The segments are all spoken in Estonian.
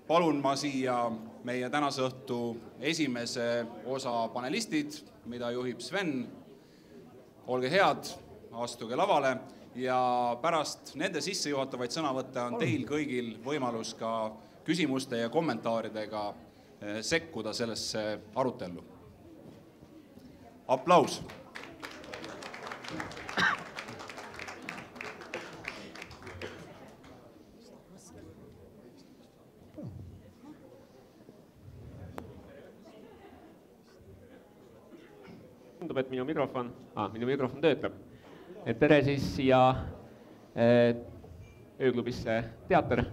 palun ma siia meie tänase õhtu esimese osa panelistid, mida juhib Sven. Olge head, astuge lavale ja pärast nende sissejuhatavaid sõnavõtte on teil kõigil võimalus ka küsimuste ja kommentaaridega sekkuda sellesse arutellu. Aplaus! Tundub, et minu mikrofon töötab. Tere siis siia ööklubisse teater.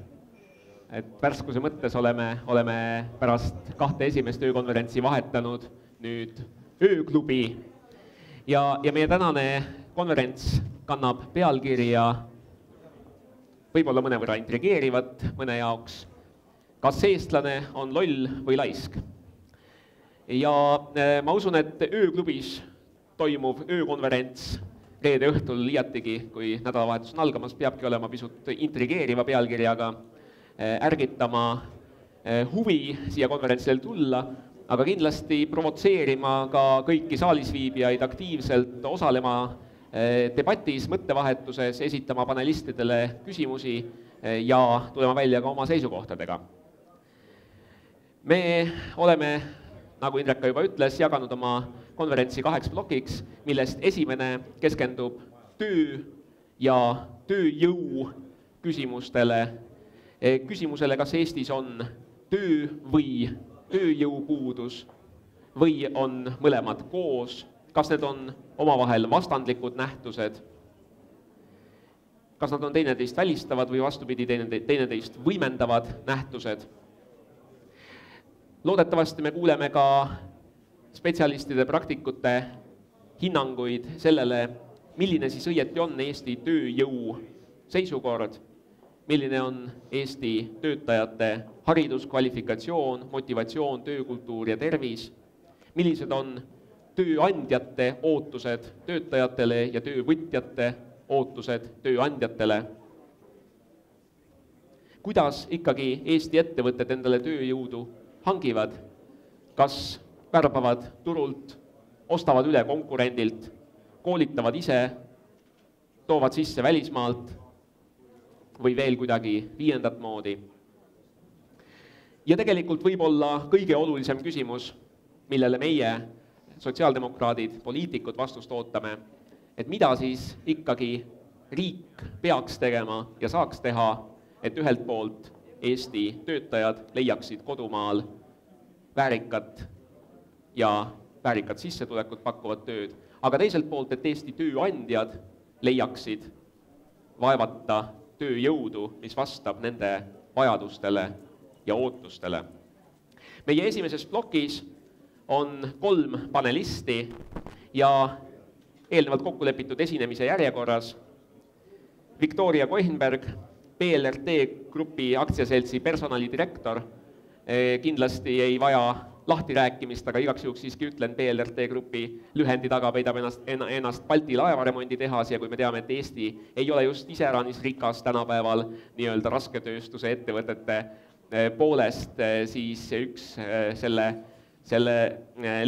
Värskuse mõttes oleme pärast 2 esimest öökonverentsi vahetanud nüüd ööklubi. Ja meie tänane konverents kannab pealkirja võib-olla mõnevõrra intrigeerivat mõne jaoks. Kas eestlane on loll või laisk? Ja ma usun, et ööklubis toimuv öökonverents reede õhtul liiatigi, kui nädalavahetus on algamas, peabki olema pisut intrigeeriva pealkirjaga, ärgitama huvi siia konverentsile tulla, aga kindlasti provotseerima ka kõiki saalisviibijaid aktiivselt osalema debatis, mõttevahetuses, esitama panelistidele küsimusi ja tulema välja ka oma seisukohtadega. Me oleme, nagu Indrek juba ütles, jaganud oma konverentsi 8 plokiks, millest esimene keskendub töö ja tööjõu küsimustele. Küsimusele, kas Eestis on töö või tööjõupuudus või on mõlemad koos, kas need on omavahel vastandlikud nähtused, kas nad on teineteist välistavad või vastupidi teineteist võimendavad nähtused. Loodetavasti me kuuleme ka spetsialistide, praktikute hinnanguid sellele, milline siis õieti on Eesti tööjõu seisukord, milline on Eesti töötajate haridus, kvalifikatsioon, motivatsioon, töökultuur ja tervis, millised on tööandjate ootused töötajatele ja töövõtjate ootused tööandjatele. Kuidas ikkagi Eesti ettevõtted endale tööjõudu hangivad, kas värbavad turult, ostavad üle konkurendilt, koolitavad ise, toovad sisse välismaalt või veel kuidagi viiendat moodi. Ja tegelikult võib-olla kõige olulisem küsimus, millele meie sotsiaaldemokraadid, poliitikud vastust ootame, et mida siis ikkagi riik peaks tegema ja saaks teha, et ühelt poolt Eesti töötajad leiaksid kodumaal väärikat ja väärikat sissetulekut pakkuvat tööd, aga teiselt poolt, et Eesti tööandjad leiaksid vaevata tööjõudu, mis vastab nende vajadustele ja ootustele. Meie esimeses plokis on 3 panelisti ja eelnevalt kokkulepitud esinemise järjekorras Viktoria Koihenberg, PLRT Grupi aktsiaseltsi personalidirektor, kindlasti ei vaja lahti rääkimist, aga igaks juhuks siiski ütlen, PLRT Grupi lühendi taga peidab ennast Balti laevaremondi tehas ja kui me teame, et Eesti ei ole just iseäranis rikas tänapäeval nii-öelda rasketööstuse ettevõtete poolest, siis üks selle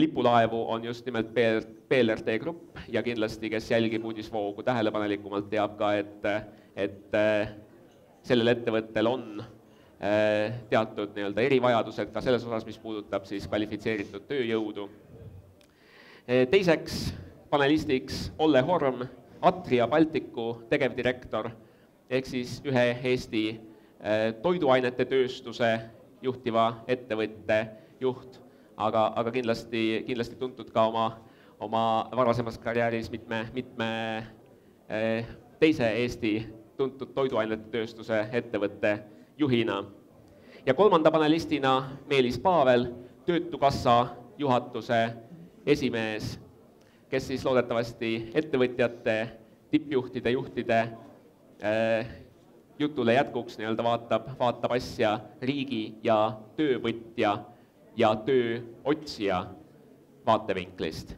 lipulaevu on just nimelt PLRT Grupp ja kindlasti, kes jälgib uudisvoogu tähelepanelikumalt, teab ka, et sellel ettevõttel on teatud erivajadused ka selles osas, mis puudutab siis kvalifitseeritud tööjõudu. Teiseks panelistiks Olle Horm, Atria Baltiku tegevdirektor, ehk siis ühe Eesti toiduainete tööstuse juhtiva ettevõtte juht, aga kindlasti tuntud ka oma varasemas karjääris mitme teise Eesti tuntud toiduainete tööstuse ettevõtte juhina. Ja 3. panelistina Meelis Paavel, Töötukassa juhatuse esimees, kes siis loodetavasti ettevõtjate, tippjuhtide, juhtide jutule jätkuks vaatab asja riigi ja töövõtja ja tööotsija vaatevinklist.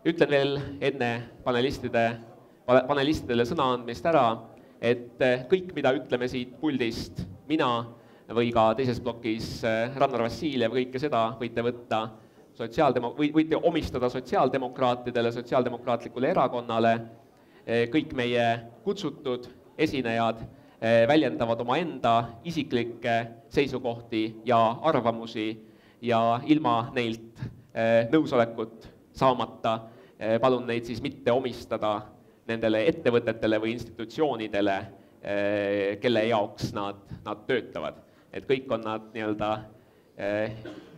Ütlen veel enne panelistidele sõna andmist ära, et kõik, mida ütleme siit puldist, mina või ka teises plokis Rannar Vassiljev, kõike seda võite võtta võite omistada sotsiaaldemokraatidele, sotsiaaldemokraatlikule erakonnale. Kõik meie kutsutud esinejad väljendavad oma enda isiklikke seisukohti ja arvamusi ja ilma neilt nõusolekut saamata palun neid siis mitte omistada nendele ettevõtetele või institutsioonidele, kelle jaoks nad töötavad. Et kõik on nad nii-öelda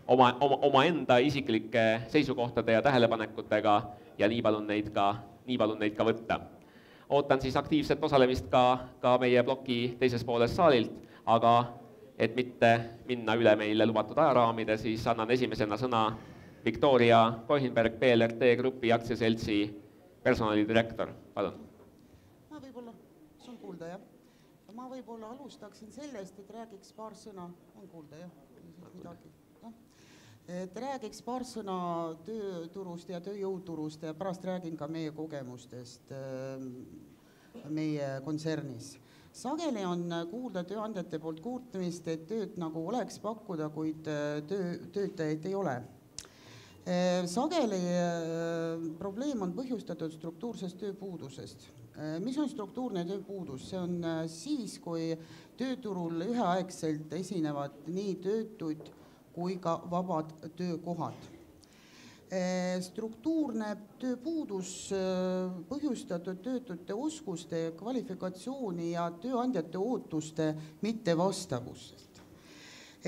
oma enda isiklike seisukohtade ja tähelepanekutega ja nii palun neid ka võtta. Ootan siis aktiivset osalemist ka meie ploki teises pooles saalilt, aga et mitte minna üle meile lubatud ajaraamide, siis annan esimesena sõna Viktoria Kohinberg, PLRT Grupi aktsiaseltsi personalidirektor. Palun. Ma võib-olla, see on kuulda, jah? Ma võib-olla alustaksin sellest, et räägiks paar sõna, on kuulda, jah? Midagi. Et räägiks paar sõna tööturust ja tööjõuturust ja pärast räägin ka meie kogemustest meie kontsernis. Sageli on kuulda tööandjate poolt kurtmist, et tööd nagu oleks pakkuda, kuid töötajaid ei ole. Sageli probleem on põhjustatud struktuursest tööpuudusest. Mis on struktuurne tööpuudus? See on siis, kui tööturul üheaegselt esinevad nii töötuid kui ka vabad töökohad. Struktuurne tööpuudus põhjustatud töötute oskuste, kvalifikatsiooni ja tööandjate ootuste mittevastavusest.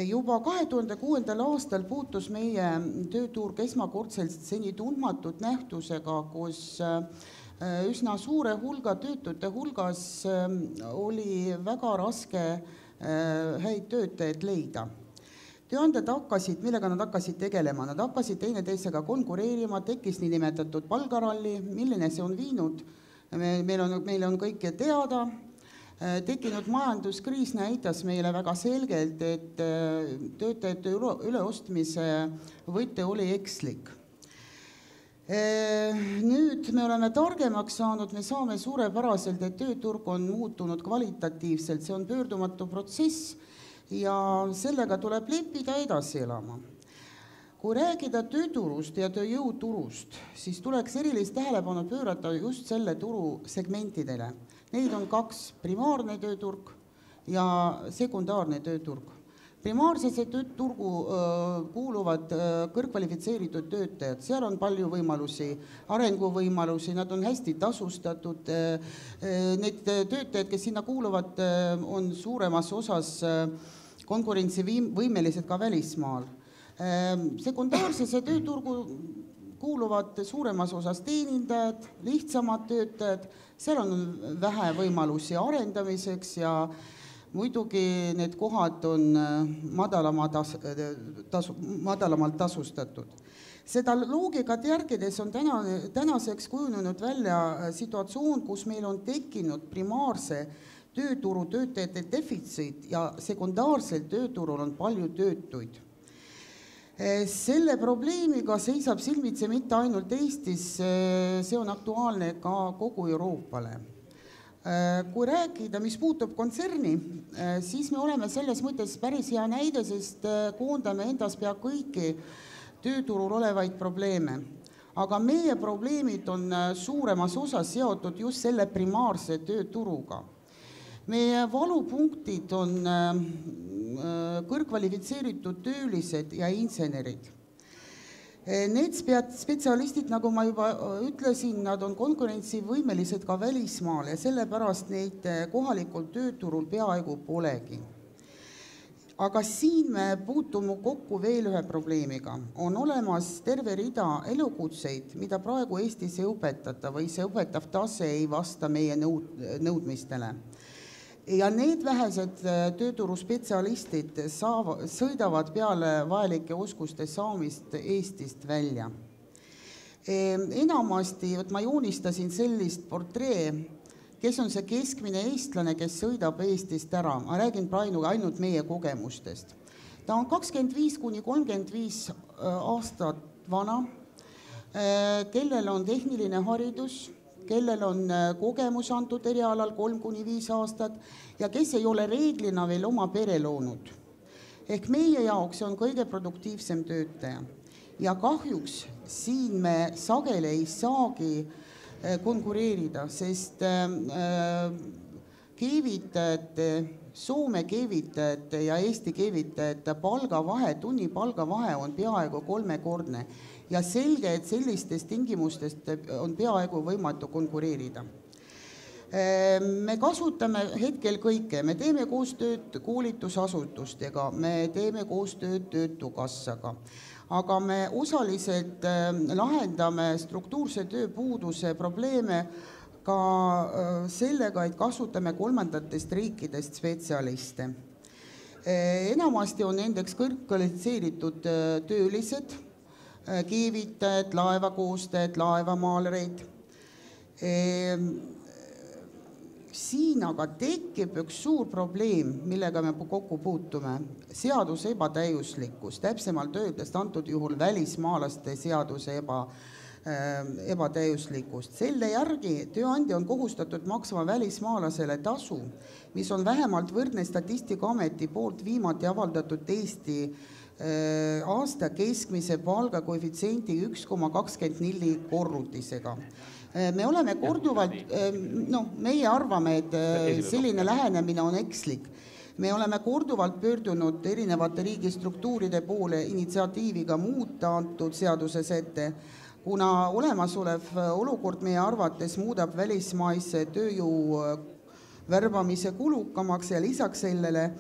Juba 2006. aastal puutus meie tööturg esmakordselt seni tundmatud nähtusega, kus üsna suure hulga töötute hulgas oli väga raske häid töötajaid leida. Tööandjad millega nad hakkasid tegelema? Nad hakkasid teineteisega konkureerima, tekkis niinimetatud palgaralli, milline see on viinud. Meil on kõike teada. Tekkinud majanduskriis näitas meile väga selgelt, et töötajate üleostmise võte oli ekslik. Nüüd me oleme targemaks saanud, me saame suurepäraselt, et tööturg on muutunud kvalitatiivselt, see on pöördumatu protsess ja sellega tuleb leppida edasi elama. Kui rääkida tööturust ja tööjõuturust, siis tuleks erilist tähelepanu pöörata just selle turu segmentidele. Neid on kaks, primaarne tööturg ja sekundaarne tööturg. Primaarsesse tööturgu kuuluvad kõrgkvalifitseeritud töötajad, seal on palju võimalusi, arenguvõimalusi, nad on hästi tasustatud. Need töötajad, kes sinna kuuluvad, on suuremas osas konkurentsivõimelised ka välismaal. Sekundaarsesse tööturgu kuuluvad suuremas osas teenindajad, lihtsamad töötajad, seal on vähe võimalusi arendamiseks ja muidugi need kohad on madalamalt tasustatud. Seda loogikat järgides on tänaseks kujunenud välja situatsioon, kus meil on tekkinud primaarse tööturu töötajate defitsiit ja sekundaarsel tööturul on palju töötuid. Selle probleemiga seisab silmitsi mitte ainult Eestis, see on aktuaalne ka kogu Euroopale. Kui rääkida, mis puutub kontserni, siis me oleme selles mõttes päris hea näide, sest koondame endas pea kõiki tööturul olevaid probleeme. Aga meie probleemid on suuremas osas seotud just selle primaarse tööturuga. Meie valupunktid on kõrgkvalifitseeritud töölised ja insenerid. Need spetsialistid, nagu ma juba ütlesin, nad on konkurentsivõimelised ka välismaal ja sellepärast neid kohalikul tööturul peaaegu polegi. Aga siin me puutume kokku veel ühe probleemiga. On olemas terve rida elukutseid, mida praegu Eestis ei õpetata või see õpetav tase ei vasta meie nõudmistele. Ja need vähesed tööturu spetsialistid sõidavad peale vajalike oskuste saamist Eestist välja. Enamasti, ma joonistasin sellist portree, kes on see keskmine eestlane, kes sõidab Eestist ära. Ma räägin praegu ainult meie kogemustest. Ta on 25–35 aastat vana, kellel on tehniline haridus, kellel on kogemus antud erialal 3–5 aastat ja kes ei ole reeglina veel oma pere loonud. ehk meie jaoks on kõige produktiivsem töötaja. Ja kahjuks siin me sageli ei saagi konkureerida, sest keevitajate, Soome keevitajate ja Eesti keevitajate palgavahe, tunnipalgavahe on peaaegu 3-kordne ja selge, et sellistest tingimustest on peaaegu võimatu konkureerida. Me kasutame hetkel kõike, me teeme koostööd koolitusasutustega, me teeme koostööd Töötukassaga, aga me osaliselt lahendame struktuurse tööpuuduse probleeme ka sellega, et kasutame kolmandatest riikidest spetsialiste. Enamasti on nendeks kõrgkvalifitseeritud töölised, keevitajad, laevakoostajad, laevamaalerid. Siin aga tekib üks suur probleem, millega me kokku puutume. Seaduse ebatäiuslikkus, täpsemalt öeldes antud juhul välismaalaste seaduse ebatäiuslikkust. Selle järgi tööandja on kohustatud maksma välismaalasele tasu, mis on vähemalt võrdne Statistikaameti poolt viimati avaldatud Eesti aasta keskmise palga koefitsiendi 1,24 korrutisega. Me oleme korduvalt, meie arvame, et selline lähenemine on ekslik. Me oleme korduvalt pöördunud erinevate riigistruktuuride poole initsiatiiviga muuta antud seaduses ette, kuna olemasolev olukord meie arvates muudab välismaise tööjõu värbamise kulukamaks ja lisaks sellele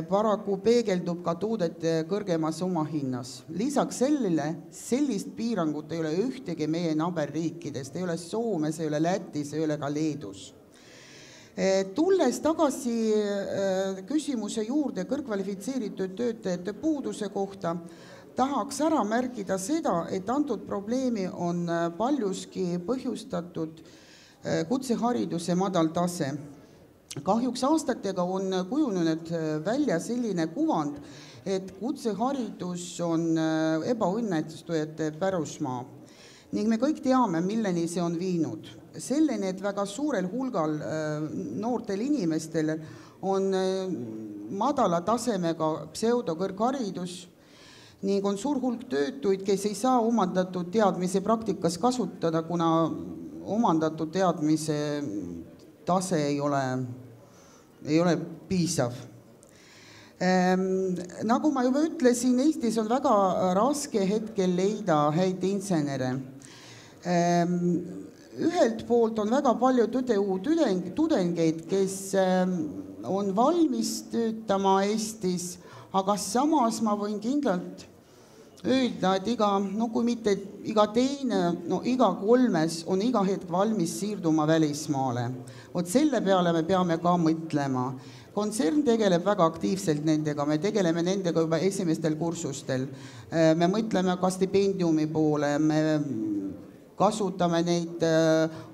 paraku peegeldub ka toodete kõrgemas omahinnas. Lisaks sellele, sellist piirangut ei ole ühtegi meie naaberriikidest, ei ole Soomes, ei ole Lätis, ei ole ka Leedus. Tulles tagasi küsimuse juurde kõrgkvalifitseeritud töötajate puuduse kohta, tahaks ära märkida seda, et antud probleemi on paljuski põhjustatud kutsehariduse madal tase. Kahjuks aastatega on kujunenud välja selline kuvand, et kutseharidus on ebaõnnestujate pärusmaa. Ning me kõik teame, milleni see on viinud. Selleni, et väga suurel hulgal noortel inimestel on madala tasemega pseudokõrgharidus ning on suur hulk töötuid, kes ei saa omandatud teadmise praktikas kasutada, kuna omandatud teadmise tase ei ole piisav. Nagu ma juba ütlesin, Eestis on väga raske hetkel leida häid insenere. Ühelt poolt on väga palju tudengeid, kes on valmis töötama Eestis, aga samas ma võin kindlalt öelda, et kui mitte iga teine, iga kolmes on iga hetk valmis siirduma välismaale. Selle peale me peame ka mõtlema. Kontsern tegeleb väga aktiivselt nendega, me tegeleme nendega juba esimestel kursustel. Me mõtleme ka stipendiumi poole, me kasutame neid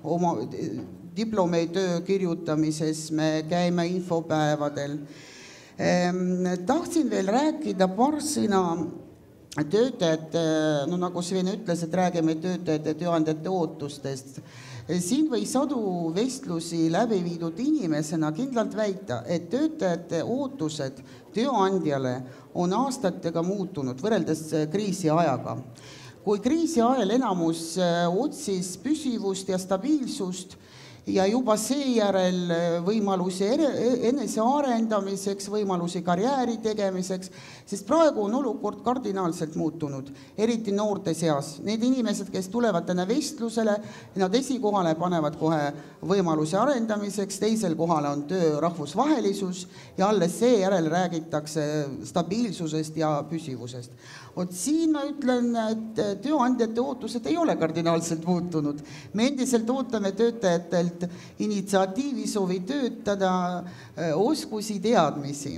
oma diplomitöö kirjutamises, me käime infopäevadel. Tahtsin veel rääkida paar sõna töötajate, nagu Sven ütles, et räägime töötajate ja tööandjate ootustest. Siin või sadu vestlusi läbi viidud inimesena kindlalt väita, et töötajate ootused tööandjale on aastatega muutunud võrreldes kriisi ajaga. Kui kriisi ajal enamus otsis püsivust ja stabiilsust ja juba seejärel võimalusi enese arendamiseks, võimalusi karjääri tegemiseks, sest praegu on olukord kardinaalselt muutunud, eriti noorte seas. Need inimesed, kes tulevad täna vestlusele, nad esikohale panevad kohe võimalusi arendamiseks, teisel kohale on töö rahvusvahelisus ja alles seejärel räägitakse stabiilsusest ja püsivusest. Siin ma ütlen, et tööandjate ootused ei ole kardinaalselt muutunud. Me endiselt ootame töötajatelt initsiatiivi soovi töötada, oskusi, teadmisi.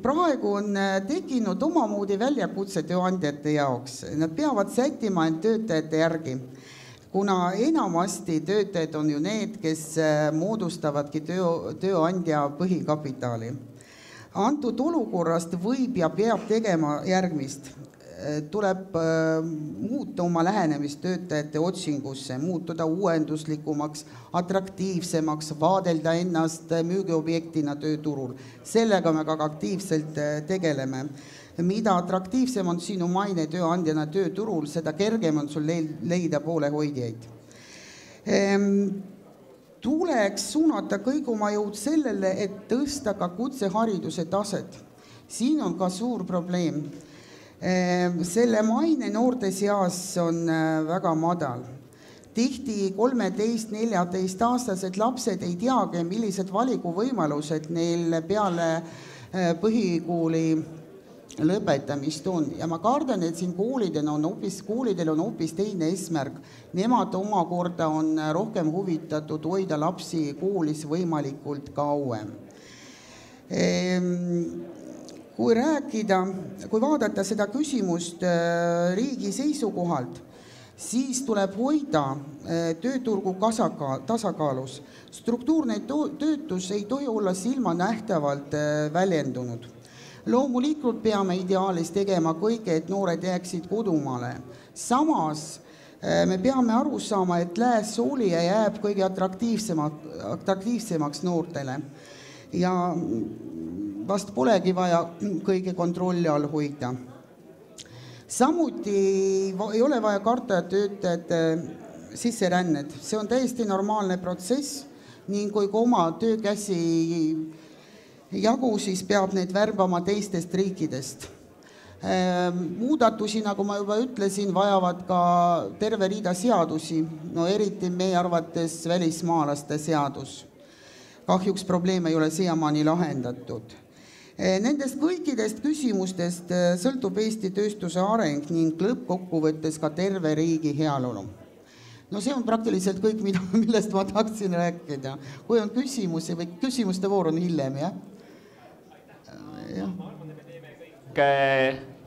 Praegu on tekkinud omamoodi väljakutse tööandjate jaoks. Nad peavad sättima end töötajate järgi, kuna enamasti töötajad on ju need, kes moodustavadki tööandja põhikapitali. Antud olukorrast võib ja peab tegema järgmist. tuleb muuta oma lähenemist töötajate otsingusse, muutuda uuenduslikumaks, atraktiivsemaks, vaadelda ennast müügiobjektina tööturul. Sellega me ka aktiivselt tegeleme. Mida atraktiivsem on sinu maine tööandjana tööturul, seda kergem on sul leida poolehoidjaid. Tuleks suunata kõik oma jõud sellele, et tõsta ka kutsehariduse taset. Siin on ka suur probleem. Selle maine noorte seas on väga madal. Tihti 13-14 aastased lapsed ei teagi, millised valikuvõimalused neil peale põhikooli lõpetamist on. Ja ma kardan, et siin koolidel on hoopis teine eesmärk. Nemad omakorda on rohkem huvitatud hoida lapsi koolis võimalikult kauem. Kui vaadata seda küsimust riigi seisukohalt, siis tuleb hoida tööturgu tasakaalus. Struktuurne töötus ei tohi olla silmanähtavalt väljendunud. Loomulikult peame ideaalis tegema kõike, et noored jääksid kodumaale. Samas me peame aru saama, et läässoolija jääb kõige atraktiivsemaks noortele. Ja vast polegi vaja kõige kontrolli all hoida. Samuti ei ole vaja karta töötajate sisserännet. See on täiesti normaalne protsess ning kui oma töökäsi jagu, siis peab neid värbama teistest riikidest. Muudatusi, nagu ma juba ütlesin, vajavad ka terve rida seadusi, eriti meie arvates välismaalaste seadus. Kahjuks probleem ei ole siiamaani lahendatud. Nendest kõikidest küsimustest sõltub Eesti tööstuse areng ning lõppkokkuvõttes ka terve riigi heaolu. See on praktiliselt kõik, millest ma tahtsin rääkida. Kui on küsimusi või küsimuste voor on hiljem, jah?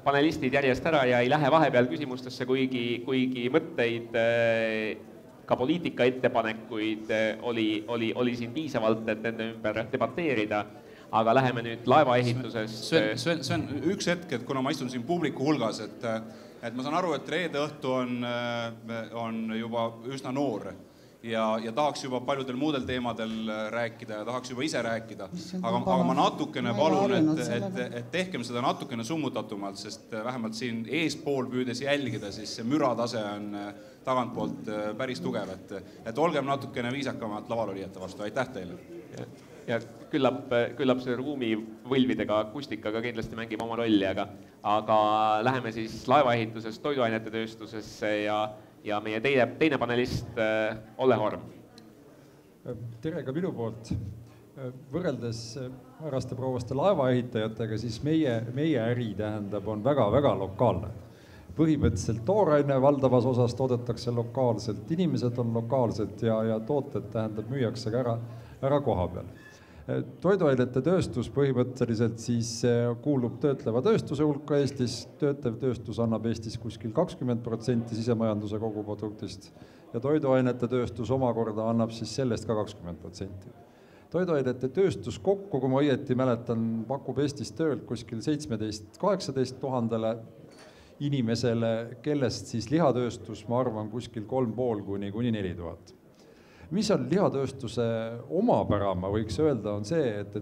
Panelistid järjest ära ja ei lähe vahepeal küsimustesse, kuigi mõtteid, ka poliitika ettepanekuid oli siin piisavalt, et nende ümber debateerida. Aga läheme nüüd laevaehitusest. Sven, üks hetk, et kuna ma istun siin publiku hulgas, et ma saan aru, et reede õhtu on juba üsna noor ja tahaks juba paljudel muudel teemadel rääkida ja tahaks juba ise rääkida. Aga ma natukene palun, et tehkem seda natukene summutatumalt, sest vähemalt siin eespool püüdes jälgida, siis see müratase on tagantpoolt päris tugev. Et olgem natukene viisakamalt lavalolijate vastu. Aitäh teile! Ja küllap see ruumi võlvidega akustikaga kindlasti mängib oma rolli, aga läheme siis laevaehitusest toiduainete tööstusesse ja meie teine panelist Olle Horm. Tere ka minu poolt. Võrreldes härraste prouvaste laevaehitajatega, siis meie äri tähendab on väga-väga lokaalne. Põhimõtteliselt tooraine valdavas osas toodetakse lokaalselt, inimesed on lokaalselt ja tooted tähendab müüakse ära koha peal. Toiduainete tööstus põhimõtteliselt siis kuulub töötleva tööstuse hulka Eestis. Töötlev tööstus annab Eestis kuskil 20% sisemajanduse koguproduktist ja toiduainete tööstus omakorda annab siis sellest ka 20%. Toiduainete tööstus kokku, kui ma õieti mäletan, pakub Eestis töölt kuskil 17-18 000 inimesele, kellest siis lihatööstus, ma arvan, kuskil 3,5 kuni 4000. Mis on lihatööstuse omapära, ma võiks öelda, on see, et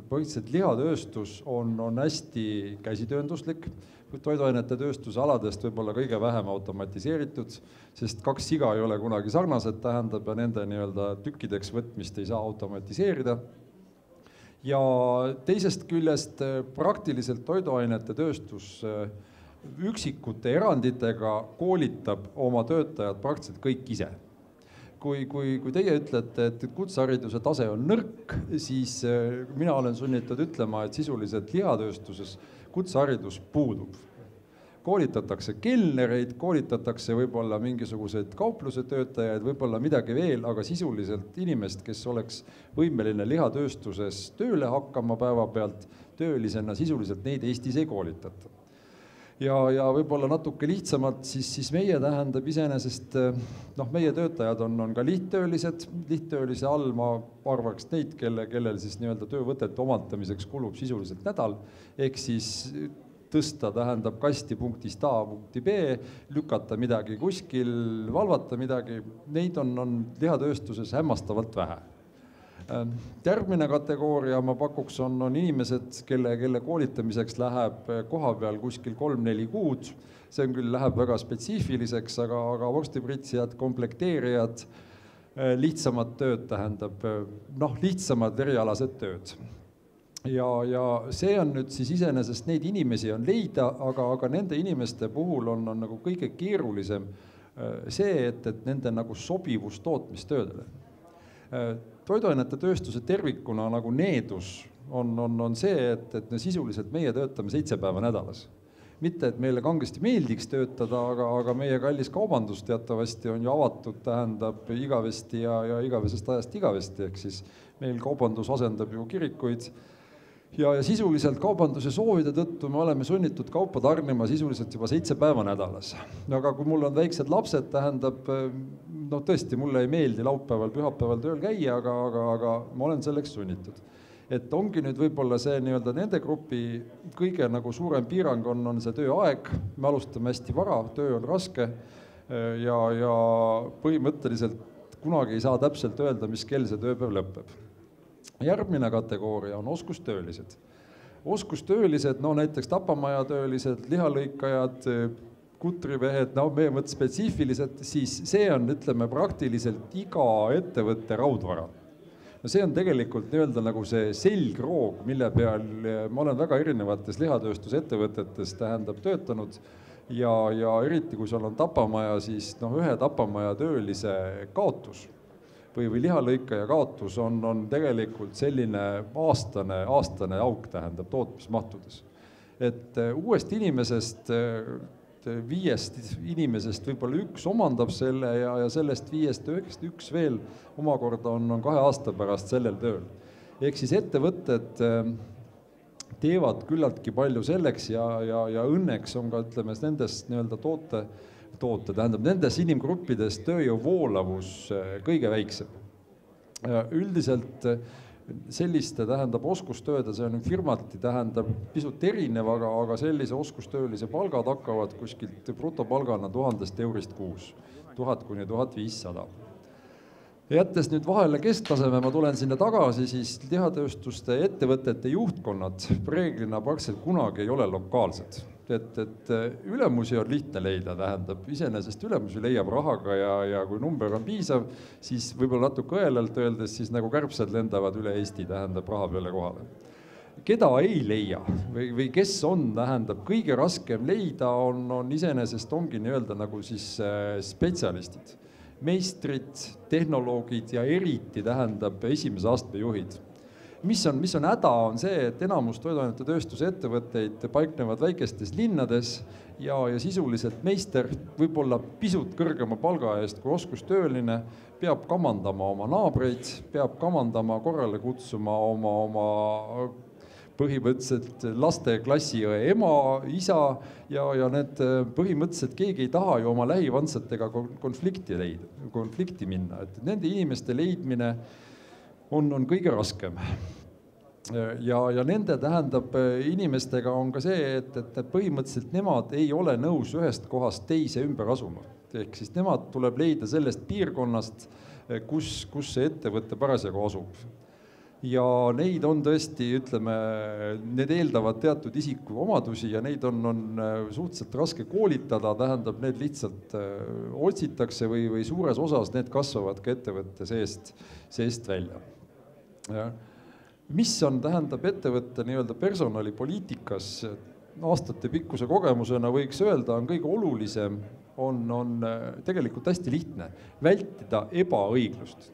põhiliselt lihatööstus on hästi käsitöönduslik. Toiduainete tööstuse aladest võib olla kõige vähem automatiseeritud, sest 2 siga ei ole kunagi sarnased, tähendab ja nende tükkideks võtmist ei saa automatiseerida. Ja teisest küljest praktiliselt toiduainete tööstus üksikute eranditega koolitab oma töötajad praktiliselt kõik ise. Kui teie ütlete, et kutsehariduse tase on nõrk, siis mina olen sunnitud ütlema, et sisuliselt lihatööstuses kutseharidus puudub. Koolitatakse kelnereid, koolitatakse võib-olla mingisuguseid kaupluse töötajaid, võib-olla midagi veel, aga sisuliselt inimest, kes oleks võimeline lihatööstuses tööle hakkama päeva pealt, töölisena sisuliselt neid Eestis ei koolitata. Ja võib-olla natuke lihtsamalt, siis meie tähendab iseenesest, meie töötajad on ka lihttöölise all, ma arvaks neid, kellel siis töövõtete omandamiseks kulub sisuliselt nädal, ehk siis tõsta tähendab kasti punktist A punkti B, lükata midagi kuskil, valvata midagi, neid on lihatööstuses hämmastavalt vähe. Järgmine kategooria, ma pakuks, on inimesed, kelle koolitamiseks läheb koha peal kuskil 3-4 kuud. See on küll läheb väga spetsiifiliseks, aga vorstipritsijad, komplekteerijad, lihtsamad tööd tähendab, lihtsamad verialased tööd. Ja see on nüüd siis iseenesest neid inimesi on leida, aga nende inimeste puhul on nagu kõige keerulisem see, et nende nagu sobivus tootmistöödele. Toiduainete tööstuse tervikuna nagu needus on see, et sisuliselt meie töötame 7 päeva nädalas. Mitte, et meile kangesti meeldiks töötada, aga meie kallis kaubandus teatavasti on ju avatud, tähendab igavesti ja igavesest ajast igavesti, ehk siis meil kaubandus asendab ju kirikuid. Ja sisuliselt kaubanduse soovide tõttu me oleme sunnitud kaupa tarnima sisuliselt juba 7 päeva nädalas. Aga kui mul on väiksed lapsed, tähendab, tõesti, mulle ei meeldi laupäeval, pühapäeval tööl käia, aga ma olen selleks sunnitud. Et ongi nüüd võib-olla see nii-öelda nende grupi kõige nagu suurem piirang on see tööaeg, me alustame hästi vara, töö on raske ja põhimõtteliselt kunagi ei saa täpselt öelda, mis kell see tööpäev lõpeb. Järgmine kategooria on oskustöölised. Oskustöölised, näiteks tapamajatöölised, lihalõikajad, kutrivehed, meie mõttes spetsiifilised, siis see on, ütleme, praktiliselt iga ettevõtte raudvara. See on tegelikult nii-öelda nagu see selgroog, mille peal ma olen väga erinevates lihatööstusettevõtetes tähendab töötanud ja eriti kui seal on tapamaja, siis ühe tapamaja töölise kaotus või lihalõikaja kaotus on tegelikult selline aastane auk tähendab tootmismahtudes. Et uuest inimesest, 5 inimesest võib-olla 1 omandab selle ja sellest 5 üks veel omakorda on 2 aasta pärast sellel tööl. Ehk siis ettevõtted teevad küllaltki palju selleks ja õnneks on ka, ütleme, nendest nii-öelda toote, tähendab, nendes inimgruppides tööjõu voolavus kõige väiksem. Üldiselt selliste tähendab oskustööde, see on firmati tähendab pisut erinev, aga sellise oskustöölise palgad hakkavad kuskilt brutopalgana 1000 eurist kuus, 1000 kuni 1500. Jättes nüüd vahele kesktaseme, ma tulen sinna tagasi, siis lihatööstuste ettevõtete juhtkonnad reeglina praktiliselt kunagi ei ole lokaalsed. Et ülemusi on lihtne leida, tähendab, iseenesest ülemusi leiab rahaga ja kui number on piisav, siis võib-olla natuke õelalt öeldes, siis nagu kärbsed lendavad üle Eesti, tähendab raha peale kohale. Keda ei leia või kes on, tähendab, kõige raskem leida on iseenesest ongi nii-öelda nagu siis spetsialistid, meistrid, tehnoloogid ja eriti tähendab esimese astme juhid. Mis on häda, on see, et enamus toiduainete tööstuse ettevõtteid paiknevad väikestes linnades ja sisuliselt meister võib-olla pisut kõrgema palga eest kui oskustööline, peab kamandama oma naabreid, peab kamandama korrale kutsuma oma põhimõtteliselt laste klassiõe ema, isa ja need põhimõtteliselt keegi ei taha ju oma lähivandsatega konflikti minna, et nende inimeste leidmine on kõige raskem. Ja nende tähendab inimestega on ka see, et põhimõtteliselt nemad ei ole nõus ühest kohast teise ümber asuma. Ehk siis nemad tuleb leida sellest piirkonnast, kus see ettevõtte parasjagu asub. Ja neid on tõesti, ütleme, need eeldavad teatud isiku omadusi ja neid on suhteliselt raske koolitada, tähendab, need lihtsalt otsitakse või suures osas need kasvavad ka ettevõtte seest välja. Mis on, tähendab, ettevõtte nii-öelda personalipoliitikas aastate pikkuse kogemusena võiks öelda, on kõige olulisem, on tegelikult hästi lihtne, vältida ebaõiglust.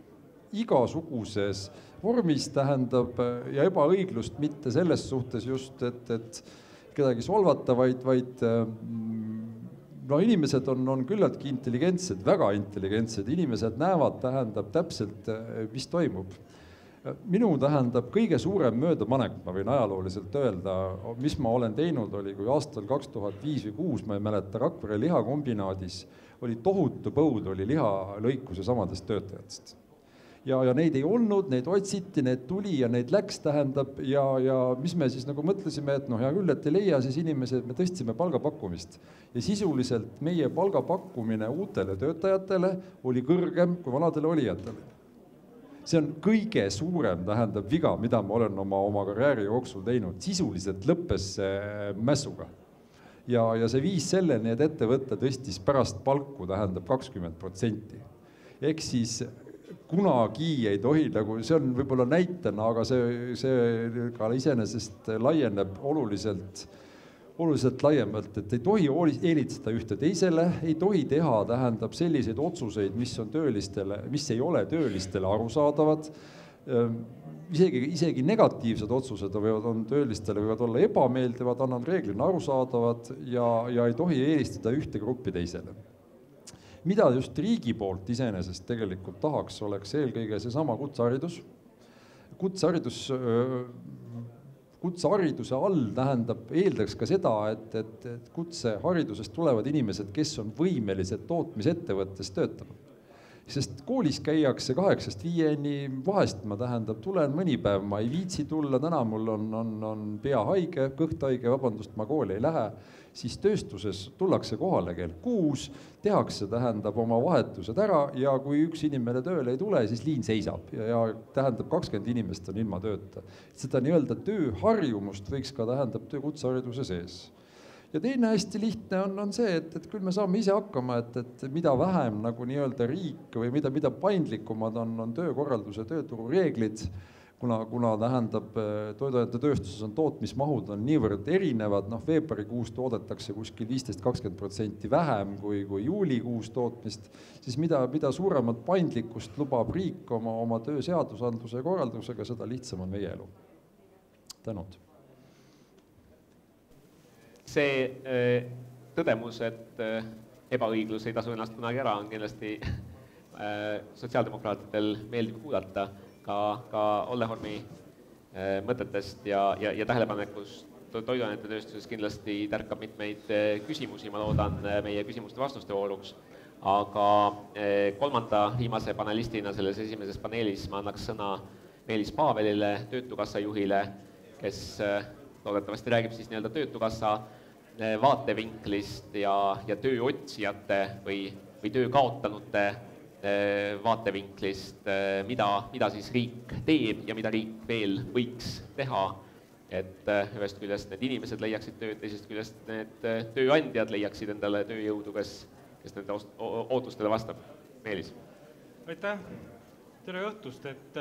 Igasuguses vormis tähendab ja ebaõiglust mitte selles suhtes just, et kedagi solvata, vaid inimesed on küllaltki intelligentsed, väga intelligentsed, inimesed näevad, tähendab täpselt, mis toimub. Minu tähendab kõige suurem möödapanek, ma võin ajalooliselt öelda, mis ma olen teinud, oli kui aastal 2005 või 2006, ma ei mäleta, Rakvere lihakombinaadis oli tohutu põud, oli lihalõikuse samadest töötajatest. ja neid ei olnud, neid otsiti, need tuli ja neid läks, tähendab, ja mis me siis nagu mõtlesime, et hea küll, et ei leia siis inimesed, me tõstsime palgapakkumist. Ja sisuliselt meie palgapakkumine uutele töötajatele oli kõrgem kui vanadele olijatele. See on kõige suurem, tähendab, viga, mida ma olen oma karjääri jooksul teinud. Sisuliselt lõppes mässuga. Ja see viis selleni, et ettevõte tõstis pärast palku, tähendab 20%. Ehk siis kunagi ei tohi, nagu see on võib-olla näitena, aga see ka iseenesest laieneb oluliselt laiemalt, et ei tohi eelitseda ühte teisele, ei tohi teha, tähendab, selliseid otsuseid, mis ei ole töölistele arusaadavad, isegi negatiivsed otsused töölistele võivad olla ebameeldivad, on reeglina arusaadavad ja ei tohi eelistada ühte gruppi teisele. Mida just riigi poolt iseenesest tegelikult tahaks, oleks eelkõige seesama kutseharidus. Kutsehariduse all tähendab, eeldaks ka seda, et kutseharidusest tulevad inimesed, kes on võimelised tootmisettevõttes töötama. Sest koolis käiakse 8-5, vahest ma tulen mõni päev, ma ei viitsi tulla, täna mul on pea haige, kõht haige, vabandust, ma kooli ei lähe, siis tööstuses tullakse kohale kell 6, tehakse, tähendab, oma vahetused ära ja kui üks inimene tööle ei tule, siis liin seisab ja tähendab 20 inimest on ilma tööta. Seda nii-öelda tööharjumust võiks ka tähendab kutsehariduse sees. Ja teine hästi lihtne on see, et küll me saame ise hakkama, et mida vähem nagu nii-öelda riik või mida paindlikumad on töökorralduse, tööturu reeglid, kuna tähendab, toiduainete tööstuses on tootmismahud on niivõrd erinevad, veebruarikuus toodetakse kuskil 15-20% vähem kui juulikuus tootmist, siis mida suuremat paindlikkust lubab riik oma tööseadusandluse ja korraldusega, seda lihtsam on meie elu. Tänud. See tõdemus, et ebaõiglus ei tasu ennast kunagi ära, on kindlasti sotsiaaldemokraatidel meeldib kuulata ka Olle Hormi mõtetest ja tähelepanekust. Toiduainete tööstuses kindlasti tärkab mitmeid küsimusi, ma loodan meie küsimuste vastuste vooruks, aga kolmanda viimase panelistina selles esimeses paneelis ma annaks sõna Meelis Paavelile, Töötukassa juhile, kes loodetavasti räägib siis nii-öelda Töötukassa vaatevinklist ja tööotsijate või töö kaotanute vaatevinklist, mida siis riik teeb ja mida riik veel võiks teha, et ühest küljest need inimesed leiaksid tööd, teisest küljest need tööandjad leiaksid endale tööjõudu, kes nende ootustele vastab. Meelis. Aitäh, tere õhtust, et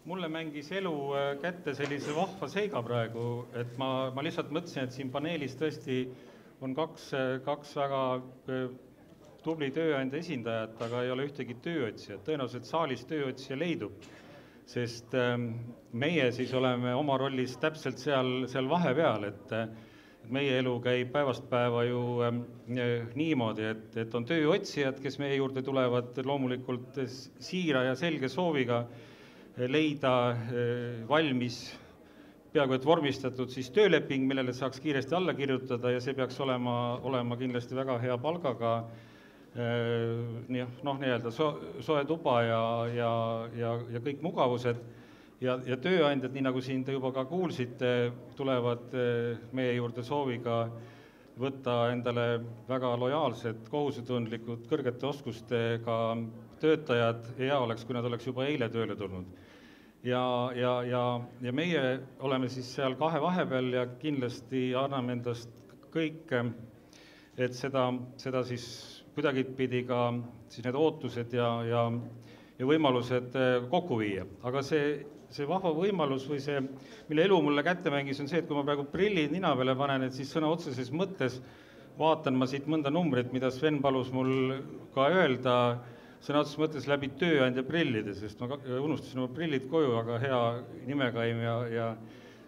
mulle mängis elu kätte sellise vahva seiga praegu, et ma lihtsalt mõtlesin, et siin paneelis tõesti on kaks väga tubli tööandja esindajat, aga ei ole ühtegi tööotsijat. Tõenäoliselt saalis tööotsija leidub, sest meie siis oleme oma rollis täpselt seal vahepeal, et meie elu käib päevast päeva ju niimoodi, et on tööotsijad, kes meie juurde tulevad loomulikult siira ja selge sooviga leida valmis peaaegu et vormistatud siis tööleping, millele saaks kiiresti alla kirjutada ja see peaks olema kindlasti väga hea palgaga, nii-öelda soe tuba ja kõik mugavused. Ja tööandjad, nii nagu siin te juba ka kuulsite, tulevad meie juurde sooviga võtta endale väga lojaalsed, kohusetundlikud, kõrgete oskustega töötajad, hea oleks, kui nad oleks juba eile tööle tulnud. Ja meie oleme siis seal kahe vahepeal ja kindlasti anname endast kõik, et seda siis kuidagi pidi ka siis need ootused ja võimalused kokku viia. Aga see vahva võimalus või see, mille elu mulle kätte mängis, on see, et kui ma praegu prillid nina peale panen, et siis sõna otseses mõttes vaatan ma siit mõnda numbrit, mida Sven palus mul ka öelda, sõna otseses mõttes läbi tööandja prillide, sest ma unustasin oma prillid koju, aga hea nimekaim ja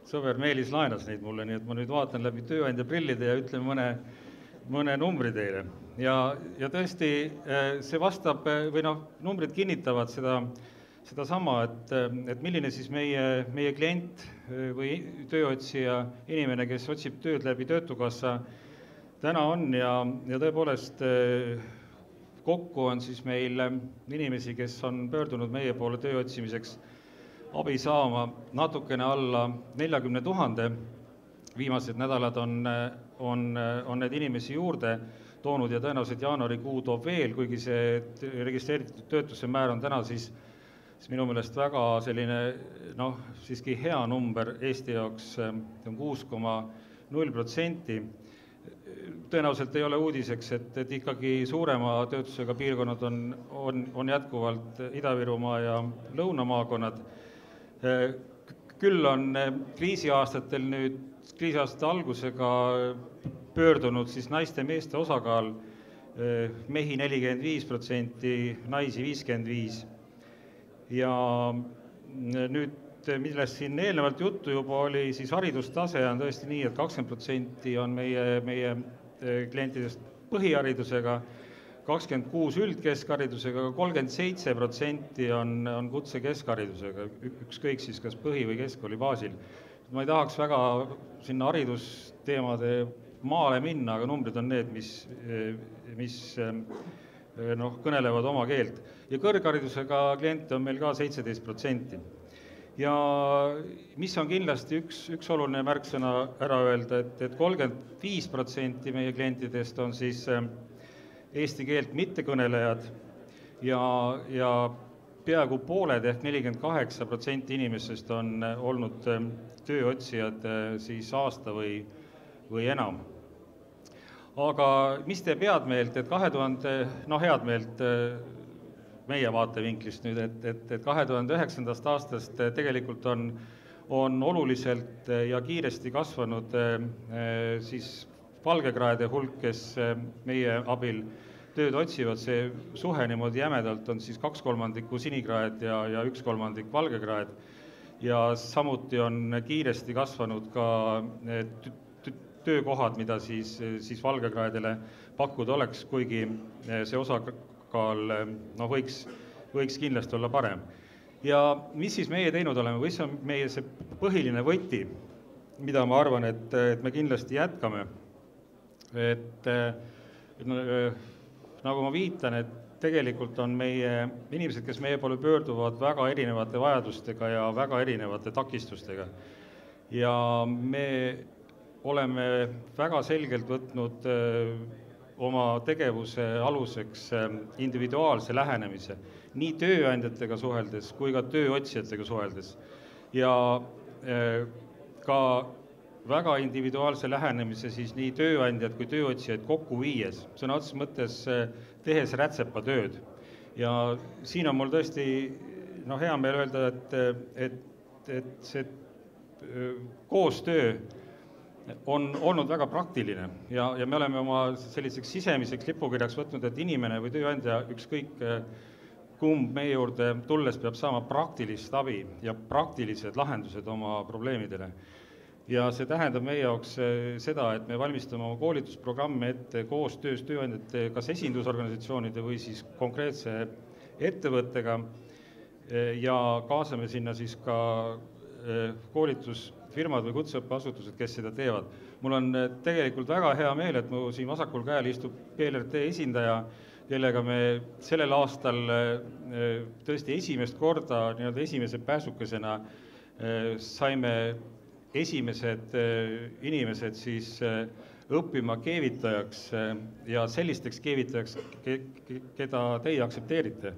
sõber Meelis laenas neid mulle, nii et ma nüüd vaatan läbi tööandja prillide ja ütlen mõne numbri teile. Ja tõesti, see vastab, või numbrid kinnitavad seda sama, et milline siis meie klient või tööotsija inimene, kes otsib tööd läbi Töötukassa, täna on ja tõepoolest kokku on siis meil inimesi, kes on pöördunud meie poole töö otsimiseks abi saama natukene alla 40 000. Viimased nädalad on need inimesi juurde toonud ja tõenäoliselt jaanuarikuu toob veel, kuigi see registreeritud töötuse määr on täna siis minu meelest väga selline, siiski hea number Eesti jaoks, on 6,0%. Tõenäoliselt ei ole uudiseks, et ikkagi suurema töötusega piirkonnad on jätkuvalt Ida-Virumaa ja lõunamaakonnad. Küll on kriisiaastate algusega pöördunud siis naiste ja meeste osakaal, mehi 45%, naisi 55%. Ja nüüd, millest siin eelnevalt juttu juba oli, siis haridustase on tõesti nii, et 20% on meie klientidest põhiharidusega, 26% üldkeskharidusega, 37% on kutse keskharidusega, ükskõik siis kas põhi- või keskkooli baasil. Ma ei tahaks väga sinna haridusteemade maale minna, aga numbrid on need, mis kõnelevad oma keelt. Ja kõrgharidusega kliente on meil ka 17%. Ja mis on kindlasti üks oluline märksõna ära öelda, et 35% meie klientidest on siis eesti keelt mittekõnelejad ja peaaegu pooled ehk 48% inimestest on olnud tööotsijad siis aasta või enam. Aga mis teeb head meelt, et head meelt meie vaatevinklist nüüd, et 2009. aastast tegelikult on oluliselt ja kiiresti kasvanud siis valgekraede hulk, kes meie abil tööd otsivad, see suhe niimoodi jämedalt on siis 2/3 sinikraed ja 1/3 valgekraed. Ja samuti on kiiresti kasvanud ka töökohad, mida siis valgekraedele pakkuda oleks, kuigi see osakaal võiks kindlasti olla parem. Ja mis siis meie teinud oleme, või see on meie see põhiline võti, mida ma arvan, et me kindlasti jätkame. Nagu ma viitan, et tegelikult on meie inimesed, kes meie poole pöörduvad väga erinevate vajadustega ja väga erinevate takistustega. Ja me oleme väga selgelt võtnud oma tegevuse aluseks individuaalse lähenemise, nii tööandjatega suheldes kui ka tööotsijatega suheldes. Ja ka väga individuaalse lähenemise siis nii tööandjad kui tööotsijaid kokku viies, sõna otseses mõttes tehes rätsepatööd. Ja siin on mul tõesti hea meel öelda, et see koostöö on olnud väga praktiline ja me oleme oma selliseks sisemiseks lipukirjaks võtnud, et inimene või tööandja ükskõik kumb meie juurde tulles peab saama praktilist abi ja praktilised lahendused oma probleemidele. Ja see tähendab meie jaoks seda, et me valmistame oma koolitusprogramme ette koostöös tööandjate kas esindusorganisatsioonide või siis konkreetse ettevõttega ja kaasame sinna siis ka koolitusfirmad või kutseõppeasutused, kes seda teevad. Mul on tegelikult väga hea meel, et mu siin vasakul käel istub PLRT esindaja, kellega me sellel aastal tõesti esimest korda esimese pääsukesena saime esimesed inimesed siis õppima keevitajaks ja sellisteks keevitajaks, keda teie aktsepteerite.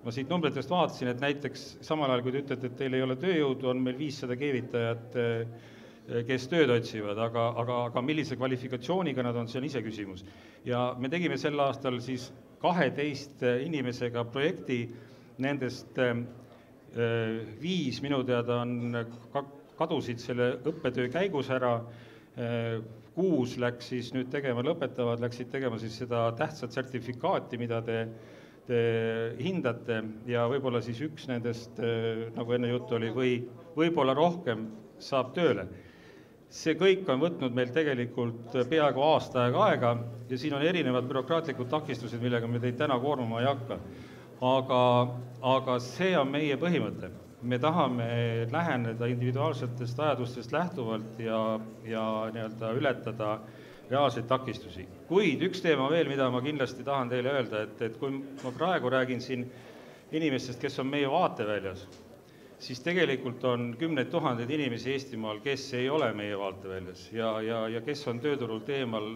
Ma siit numbritest vaatasin, et näiteks samal ajal, kui te ütlete, et teil ei ole tööjõudu, on meil 500 keevitajat, kes tööd otsivad, aga millise kvalifikatsiooniga nad on, see on ise küsimus. Ja me tegime sel aastal siis 12 inimesega projekti, nendest 5 minu teada kadusid selle õppetöö käigus ära, 6 läks siis nüüd läksid tegema siis seda tähtsat sertifikaati, mida te hindate ja võib-olla siis üks nendest, nagu enne juttu oli, või võib-olla rohkem saab tööle. See kõik on võtnud meil tegelikult peaaegu aasta aega ja siin on erinevad bürokraatlikud takistused, millega me teid täna koormama ei hakka. Aga see on meie põhimõte. Me tahame läheneda individuaalsetest ajadustest lähtuvalt ja ületada reaalseid takistusi. Kuid üks teema veel, mida ma kindlasti tahan teile öelda, et kui ma praegu räägin siin inimestest, kes on meie vaateväljas, siis tegelikult on kümneid tuhandeid inimesi Eestimaal, kes ei ole meie vaateväljas ja kes on tööturul teemal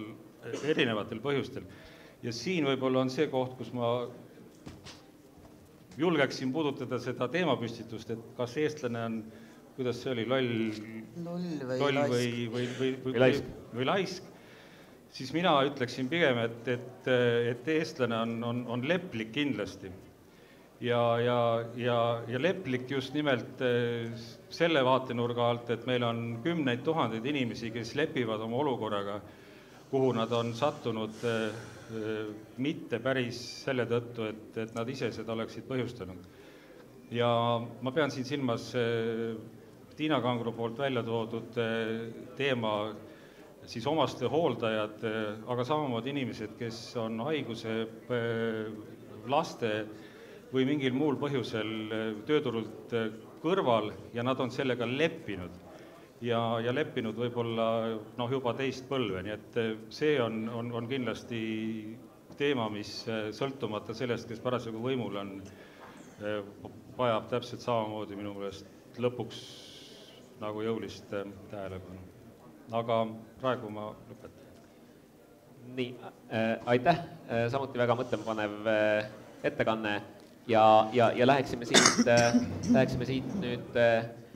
erinevatel põhjustel. Ja siin võib-olla on see koht, kus ma julgeksin puudutada seda teemapüstitust, et kas eestlane on, kuidas see oli, loll või laisk, siis mina ütleksin pigem, et eestlane on leplik kindlasti. Ja leplik just nimelt selle vaatenurga alt, et meil on kümneid tuhandeid inimesi, kes lepivad oma olukorraga, kuhu nad on sattunud mitte päris selle tõttu, et nad ise seda oleksid põhjustanud. Ja ma pean siin silmas Tiina Kangro poolt välja toodud teema siis omaste hooldajad, aga samamoodi inimesed, kes on haiguse, laste või mingil muul põhjusel tööturult kõrval ja nad on sellega leppinud. Ja leppinud võib-olla juba teist põlve, nii et see on kindlasti teema, mis sõltumata sellest, kes parasjagu võimul on, vajab täpselt samamoodi minu meelest lõpuks nagu jõulist tähelepanu. Aga praegu ma lõpetan. Nii, aitäh, samuti väga mõtlemapanev ettekanne ja läheksime siit nüüd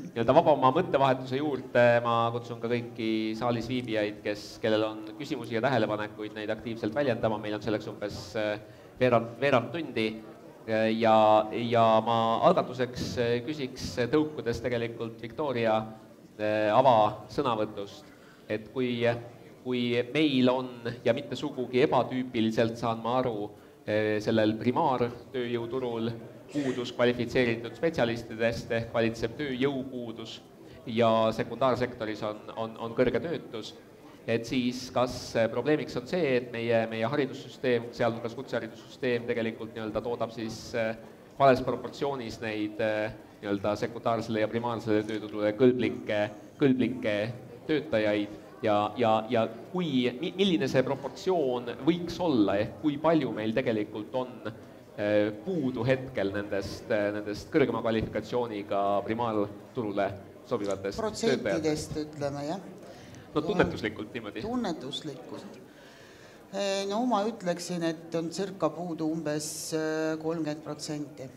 nii-öelda vabama mõttevahetuse juurde. Ma kutsun ka kõiki saalis viibijaid, kellel on küsimusi ja tähelepanekuid, neid aktiivselt väljendama. Meil on selleks umbes veerand tundi ja ma algatuseks küsiks tõukudes tegelikult Victoria avasõnavõtust, et kui meil on ja mitte sugugi ebatüüpiliselt saan ma aru sellel primaartööjõuturul puudus kvalifitseeritud spetsialistidest ehk valitseb tööjõupuudus ja sekundaarsektoris on kõrge töötus, et siis kas probleemiks on see, et meie haridussüsteem, sealhulgas kutseharidussüsteem tegelikult nii-öelda toodab siis vales proportsioonis neid nii-öelda sekundaarsele ja primaarsele tööturule kõlblikke töötajaid ja milline see proportsioon võiks olla ehk kui palju meil tegelikult on puudu hetkel nendest kõrgema kvalifikatsiooniga primaarturule sobivatest protsentidest ütleme, jah? No tunnetuslikult niimoodi. Tunnetuslikult. No ma ütleksin, et on circa puudu umbes 30%.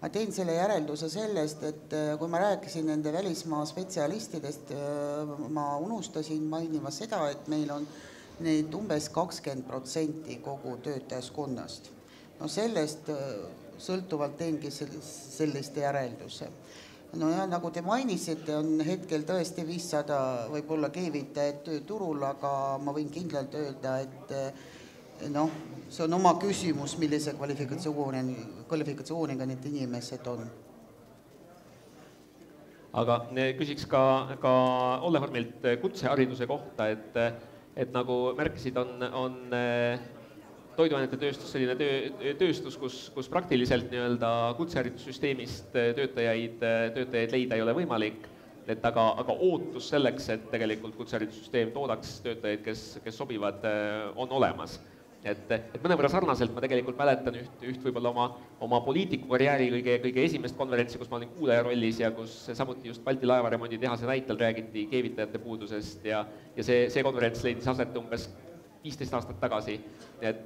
Ma teen selle järelduse sellest, et kui ma rääkisin nende välismaa spetsialistidest, ma unustasin mainima seda, et meil on neid umbes 20% kogu töötajaskonnast. No sellest sõltuvalt teengi selliste järelduse. No ja nagu te mainisite, on hetkel tõesti 500 võib-olla keevitajad tööturul, aga ma võin kindlalt öelda, et see on oma küsimus, millise kvalifikatsiooniga need inimesed on. Aga küsiks ka Olle Hormilt kutsehariduse kohta, et nagu märkisid, on toiduainete tööstus selline tööstus, kus praktiliselt nii-öelda kutseharidussüsteemist töötajaid leida ei ole võimalik, aga ootus selleks, et tegelikult kutseharidussüsteem toodaks töötajaid, kes sobivad, on olemas. Et mõnevõrra sarnaselt ma tegelikult mäletan üht võib-olla oma poliitikukarjääri kõige esimest konverentsi, kus ma olin kuulaja rollis ja kus samuti just Balti laevaremondi tehase näitel räägiti keevitajate puudusest ja see konverents leidis aset umbes 15 aastat tagasi, et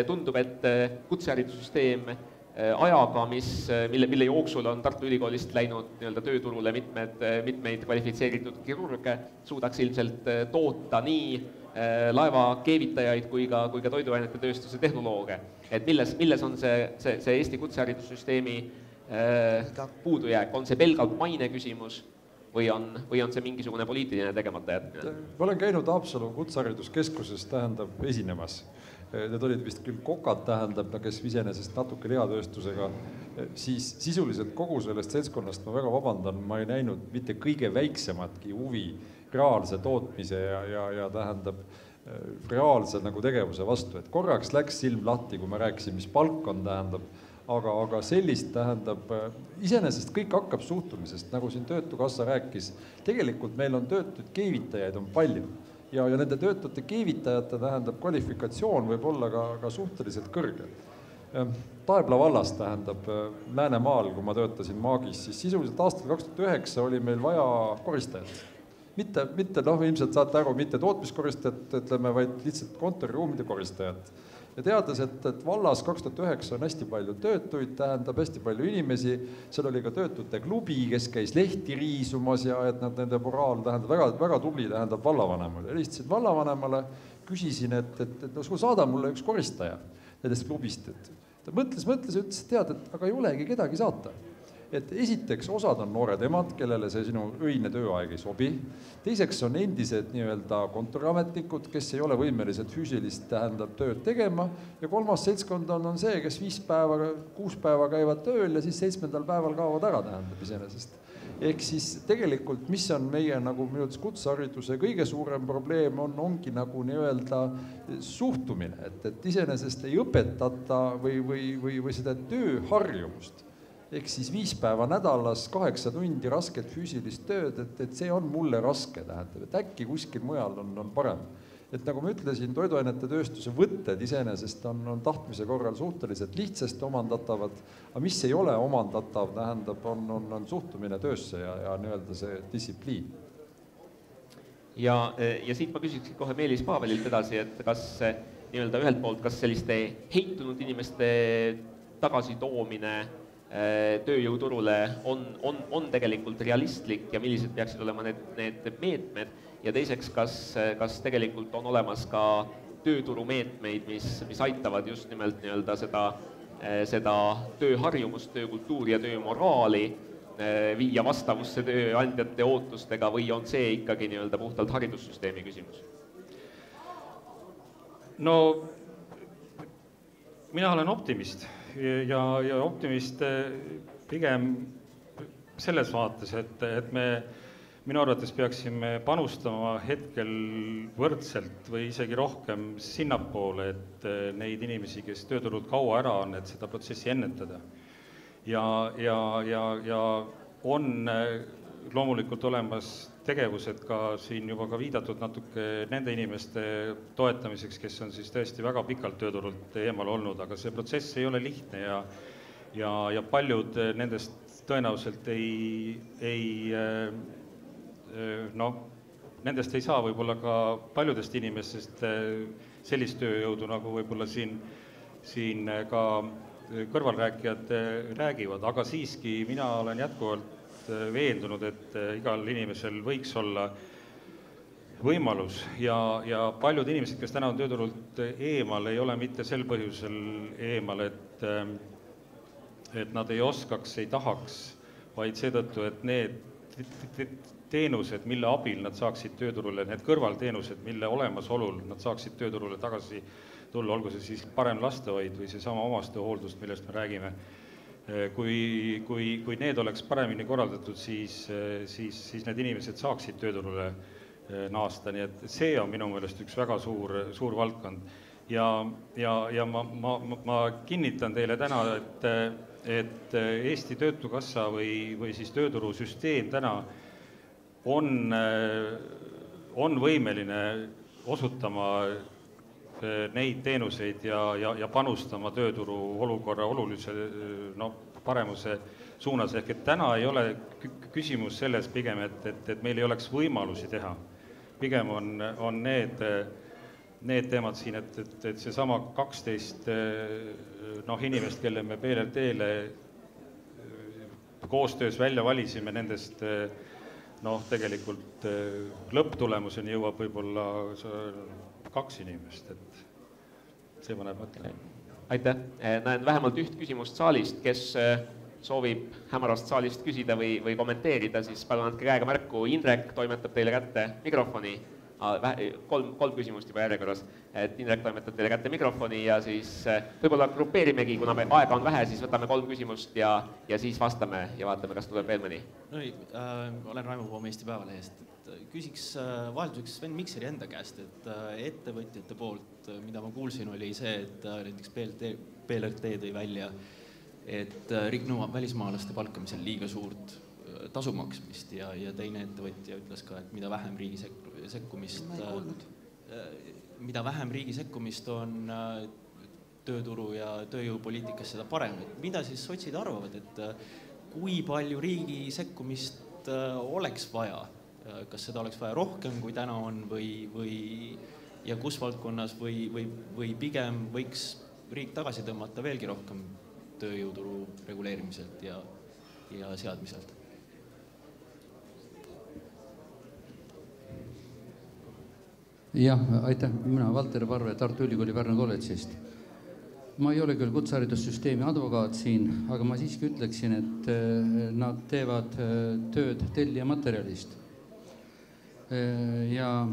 tundub, et kutseharidussüsteem ajaga, mille jooksul on Tartu Ülikoolist läinud nii-öelda tööturule mitmeid kvalifitseeritud kirurge, suudaks ilmselt toota nii laevakeevitajaid kui ka toiduainete tööstuse tehnolooge. Et milles on see Eesti kutseharidussüsteemi puudujääk? On see pelgalt maine küsimus või on see mingisugune poliitiline tegemata jätmine? Ma olen käinud Haapsalu kutsehariduskeskuses, tähendab esinemas. Need olid vist küll kokad, tähendab, kes iseenesest natuke lihatööstusega, siis sisuliselt kogu sellest seltskonnast ma väga vabandan, ma ei näinud mitte kõige väiksematki huvi reaalse tootmise ja tähendab reaalse nagu tegevuse vastu, et korraks läks silm lahti, kui ma rääkisin, mis palk on, tähendab, aga sellist tähendab, iseenesest kõik hakkab suhtumisest, nagu siin Töötukassa rääkis, tegelikult meil on töötud keevitajaid on palju ja nende töötute keevitajate tähendab kvalifikatsioon võib olla ka suhteliselt kõrge. Taebla vallas tähendab Läänemaal, kui ma töötasin Maagis, siis sisuliselt aastal 2009 oli meil vaja koristajat. Mitte ilmselt saate aru, mitte tootmiskoristajat, ütleme, vaid lihtsalt kontoriruumide koristajat. Ja teades, et vallas 2009 on hästi palju töötuid, tähendab hästi palju inimesi, seal oli ka töötute klubi, kes käis lehti riisumas ja et nende moraal tähendab väga tubli, tähendab vallavanemale. Helistasin vallavanemale, küsisin, et sul saada mulle üks koristaja nendest klubist. Ta mõtles, ütles, tead, et aga ei olegi kedagi saata. Et esiteks osad on noored emad, kellele see sinu õine tööaeg ei sobi. Teiseks on endised nii-öelda kontoriametnikud, kes ei ole võimelised füüsilist tähendab tööd tegema. Ja kolmas seltskond on see, kes 5 päeva, 6 päeva käivad tööl ja siis 7. päeval kaovad ära tähendab iseenesest. Ehk siis tegelikult, mis on meie nagu minu kutsehariduse kõige suurem probleem ongi nagu nii-öelda suhtumine, et iseenesest ei õpetata või seda tööharjumust. Ehk siis 5 päeva nädalas, 8 tundi rasket füüsilist tööd, et see on mulle raske tähendab, et äkki kuskil mujal on parem. Et nagu ma ütlesin, toiduainete tööstuse võtted iseenesest on tahtmise korral suhteliselt lihtsasti omandatavad, aga mis ei ole omandatav, tähendab, on suhtumine töösse ja nii-öelda see distsipliin. Ja siit ma küsiks kohe Meelis Paavelilt edasi, et kas nii-öelda ühelt poolt, kas selliste heitunud inimeste tagasitoomine tööjõuturule on tegelikult realistlik ja millised peaksid olema need meetmed ja teiseks, kas tegelikult on olemas ka tööturumeetmeid, mis aitavad just nimelt nii-öelda seda tööharjumust, töökultuuri ja töömoraali viia vastavusse tööandjate ootustega või on see ikkagi nii-öelda puhtalt haridussüsteemi küsimus? No, mina olen optimist ja optimist pigem selles vaates, et me minu arvates peaksime panustama hetkel võrdselt või isegi rohkem sinnapoole, et neid inimesi, kes tööturult kaua ära on, et seda protsessi ennetada. Ja on loomulikult olemas tegevused ka siin juba ka viidatud natuke nende inimeste toetamiseks, kes on siis tõesti väga pikalt tööturult eemal olnud, aga see protsess ei ole lihtne ja paljud nendest tõenäoliselt nendest ei saa võib-olla ka paljudest inimestest sellist tööjõudu, nagu võib-olla siin ka kõrvalrääkijad räägivad, aga siiski mina olen jätkuvalt veendunud, et igal inimesel võiks olla võimalus ja paljud inimesed, kes täna on tööturult eemal, ei ole mitte sel põhjusel eemal, et nad ei oskaks, ei tahaks, vaid seetõttu, et need teenused, mille abil nad saaksid tööturule, need kõrvalteenused, mille olemasolul nad saaksid tööturule tagasi tulla, olgu see siis parem lastehoid või see sama omastehooldust, millest me räägime. Kui need oleks paremini korraldatud, siis need inimesed saaksid tööturule naasta, nii et see on minu meelest üks väga suur valdkond. Ja ma kinnitan teile täna, et Eesti Töötukassa või siis tööturusüsteem täna on võimeline osutama neid teenuseid ja panustama tööturu olukorra olulise paremuse suunas. Ehk et täna ei ole küsimus selles pigem, et meil ei oleks võimalusi teha. Pigem on need teemad siin, et see sama 12 inimest, kelle me PLRT-le koostöös välja valisime, nendest tegelikult lõpptulemuseni jõuab võib-olla 2 inimest, et see paneb mõtlema. Aitäh. Näen vähemalt üht küsimust saalist, kes soovib hämarast saalist küsida või kommenteerida, siis palun andke käega märku. Indrek toimetab teile kätte mikrofoni. 3 küsimust juba järjekorras. Indrek toimetab teile kätte mikrofoni ja siis võib-olla grupeerimegi, kuna me aega on vähe, siis võtame 3 küsimust ja siis vastame ja vaatame, kas tuleb veel mõni. Olen Raimo Poom Eesti Päevalehest. Küsiks vahelduseks Sven Mikseri enda käest, et ettevõtjate poolt, mida ma kuulsin, oli see, et näiteks PLRT tõi välja, et riik nõuab välismaalaste palkamisel liiga suurt tasu maksmist ja teine ettevõtja ütles ka, et mida vähem riigi sekkumist on tööturu ja tööjõupoliitikas, seda parem. Mida siis sotsid arvavad, et kui palju riigi sekkumist oleks vaja? Kas seda oleks vaja rohkem, kui täna on ja kus valdkonnas või pigem võiks riik tagasi tõmmata veelgi rohkem tööjõuturu reguleerimiselt ja seadmiselt? Jah, aitäh. Mina Valter Parve Tartu Ülikooli Pärnu kolledžist. Ma ei ole küll kutseharidussüsteemi advokaat siin, aga ma siiski ütleksin, et nad teevad tööd tellija materjalist. Ja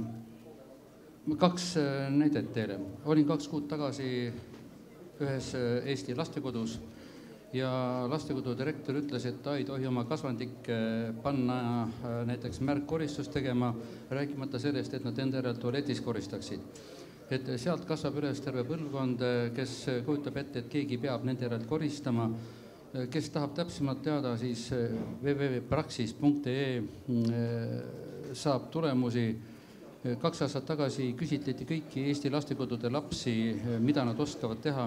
2 näidet teile. Olin 2 kuud tagasi ühes Eesti lastekodus ja lastekodu direktor ütles, et ta ei tohi oma kasvandikke panna näiteks märkkoristust tegema, rääkimata sellest, et nad enda järel tualetis koristaksid. Et sealt kasvab üles terve põlvkond, kes kujutab ette, et keegi peab nende järel koristama. Kes tahab täpsemalt teada, siis www.praxis.ee saab tulemusi. 2 aastat tagasi küsitleti kõiki Eesti lastekodude lapsi, mida nad oskavad teha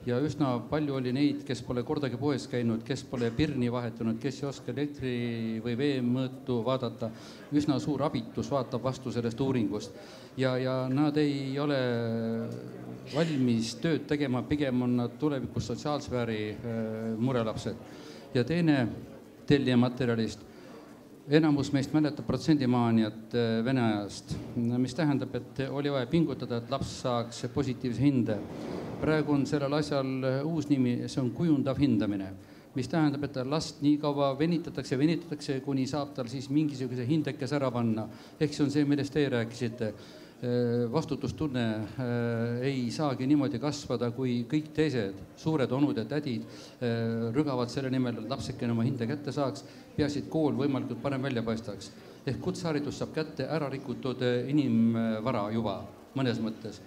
ja üsna palju oli neid, kes pole kordagi poes käinud, kes pole pirni vahetanud, kes ei oska elektri või veemõõtu vaadata. Üsna suur abitus vaatab vastu sellest uuringust ja nad ei ole valmis tööd tegema, pigem on nad tulevikus sotsiaalsfääri murelapsed. Ja teine tellija materjalist. Enamus meist mäletab protsendimaaniat Vene ajast, mis tähendab, et oli vaja pingutada, et laps saaks positiivse hinde. Praegu on sellel asjal uus nimi, see on kujundav hindamine, mis tähendab, et last nii kaua venitatakse, kuni saab tal siis mingisuguse hindekes ära panna. Ehk see on see, millest teie rääkisite. Vastutustunne ei saagi niimoodi kasvada, kui kõik teised suured onud ja tädid rügavad selle nimel, et lapsekene oma hinde kätte saaks, peasid kool võimalikult parem välja paistaks. Ehk kutseharidus saab kätte ära rikutud inimvara juba mõnes mõttes.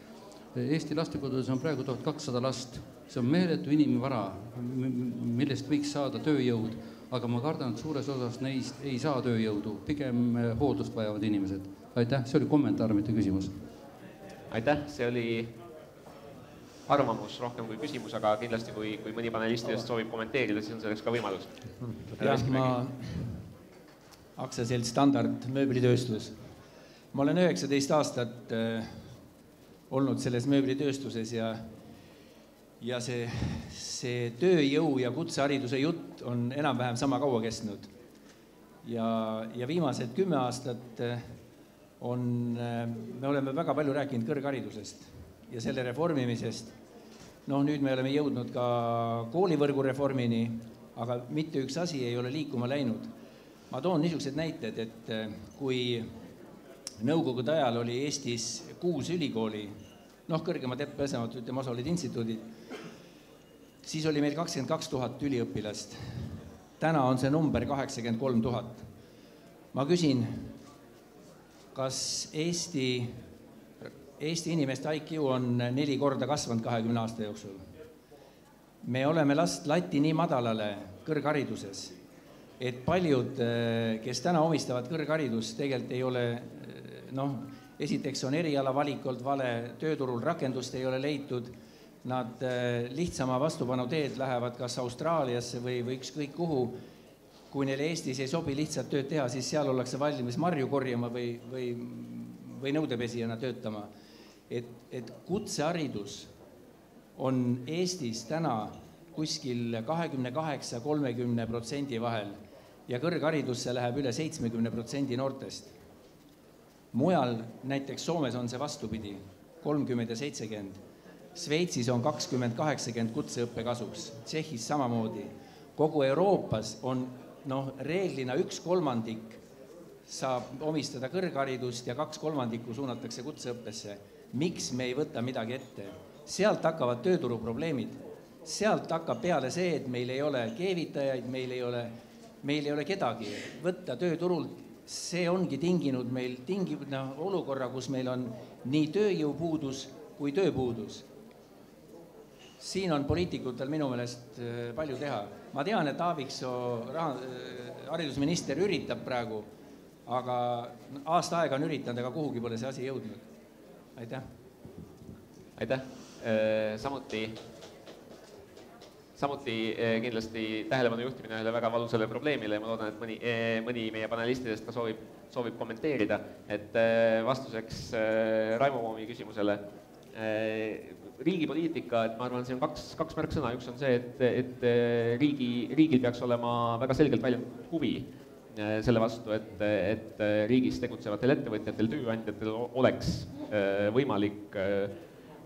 Eesti lastekodudes on praegu 1200 last. See on meeletu inimvara, millest võiks saada tööjõud, aga ma kardan, et suures osas neist ei saa tööjõudu, pigem hooldust vajavad inimesed. Aitäh, see oli kommentaar, mitte küsimus. Aitäh, see oli arvamus rohkem kui küsimus, aga kindlasti kui mõni panelistidest soovib kommenteerida, siis on selleks ka võimalus. Jah, aktsiaselts Standard mööblitööstus. Ma olen 19 aastat olnud selles mööblitööstuses ja see tööjõu ja kutsehariduse jutt on enam-vähem sama kaua kestnud. Ja viimased 10 aastat me oleme väga palju rääkinud kõrgharidusest ja selle reformimisest. Nüüd me oleme jõudnud ka koolivõrgu reformini, aga mitte üks asi ei ole liikuma läinud. Ma toon niisugused näited, et kui nõukogude ajal oli Eestis 6 ülikooli, kõrgemad õppeasemad, ütleme osa olid instituudid, siis oli meil 22 000 üliõpilast. Täna on see number 83 000. Ma küsin, kas Eesti inimeste IQ on 4 korda kasvanud 20 aasta jooksul? Me oleme lati nii madalale kõrghariduses, et paljud, kes täna omistavad kõrgharidust, tegelikult ei ole, esiteks on eriala valikult vale, tööturul rakendust ei ole leitud, nad lihtsama vastupanu teed lähevad kas Austraaliasse või ükskõik kuhu. Kui neile Eestis ei sobi lihtsalt tööd teha, siis seal ollakse valmis marju korjama või nõudepesijana töötama. Et kutseharidus on Eestis täna kuskil 28-30% vahel ja kõrgharidusse läheb üle 70% noortest. Mujal, näiteks Soomes on see vastupidi, 30 ja 70. Sveitsis on 20-80 kutseõppe kasuks, Tšehhis samamoodi. Kogu Euroopas on reeglina 1/3 saab omistada kõrgharidust ja 2/3 suunatakse kutseõppesse. Miks me ei võta midagi ette? Sealt hakkavad tööturu probleemid. Sealt hakkab peale see, et meil ei ole keevitajaid, meil ei ole kedagi võtta tööturult. See ongi tinginud meil olukorra, kus meil on nii tööjõupuudus kui tööpuudus. Siin on poliitikutel minu meelest palju teha. Ma tean, et Aaviksoo haridusminister üritab praegu, aga aasta aega on üritanud, aga kuhugi pole see asi jõudnud. Aitäh. Aitäh. Samuti kindlasti tähelepanu juhtimine ühele väga valusale probleemile ja ma loodan, et mõni meie panelistidest ka soovib kommenteerida, et vastuseks Raimo Voomi küsimusele riigipoliitika, et ma arvan, see on kaks märksõna, üks on see, et riigil peaks olema väga selgelt väljendatud huvi selle vastu, et riigis tegutsevatel ettevõtjatel, tööandjatel oleks võimalik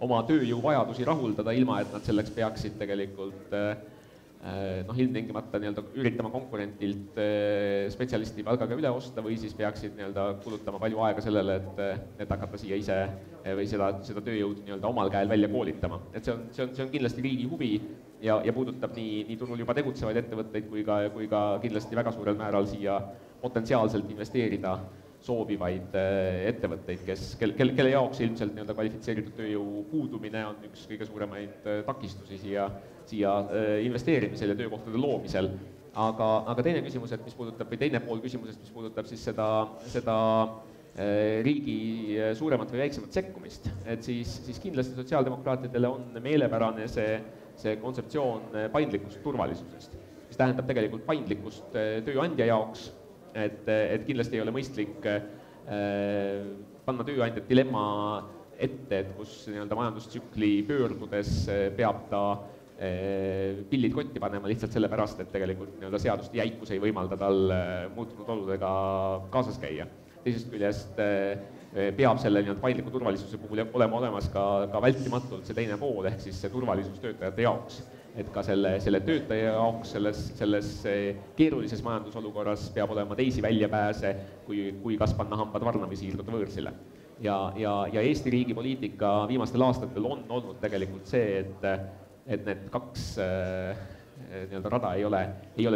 oma tööjõuvajadusi rahuldada, ilma et nad selleks peaksid tegelikult ilmtingimata üritama konkurentilt spetsialisti palgaga üle osta või siis peaksid kulutama palju aega sellele, et hakata siia ise või seda tööjõud omal käel välja koolitama. Et see on kindlasti riigi huvi ja puudutab nii turul juba tegutsevaid ettevõtteid kui ka kindlasti väga suurel määral siia potentsiaalselt investeerida soovivaid ettevõtteid, kelle jaoks ilmselt kvalifitseeritud tööjõu puudumine on üks kõige suuremaid takistusi siia investeerimisel ja töökohtade loomisel. Aga teine küsimus, või teine pool küsimusest, mis puudutab siis seda riigi suuremat või väiksemat sekkumist, et siis kindlasti sotsiaaldemokraatidele on meelepärane see kontseptsioon paindlikust turvalisusest, mis tähendab tegelikult paindlikkust tööandja jaoks, et kindlasti ei ole mõistlik panna tööandjat dilemma ette, et kus majandustsükli pöördudes peab ta pillid kotti panema lihtsalt sellepärast, et tegelikult seaduste jäikus ei võimalda tal muutunud oludega kaasas käia. Teisest küljest peab selle paindliku turvalisuse puhul olema olemas ka vältimatult see teine pool, ehk siis see turvalisus töötajate jaoks. Et ka selle töötaja jaoks selles keerulises majandusolukorras peab olema teisi väljapääse, kui kas panna hambad varna või siirduda võõrsile. Ja Eesti riigi poliitika viimastel aastatel on olnud tegelikult see, et need kaks rada ei ole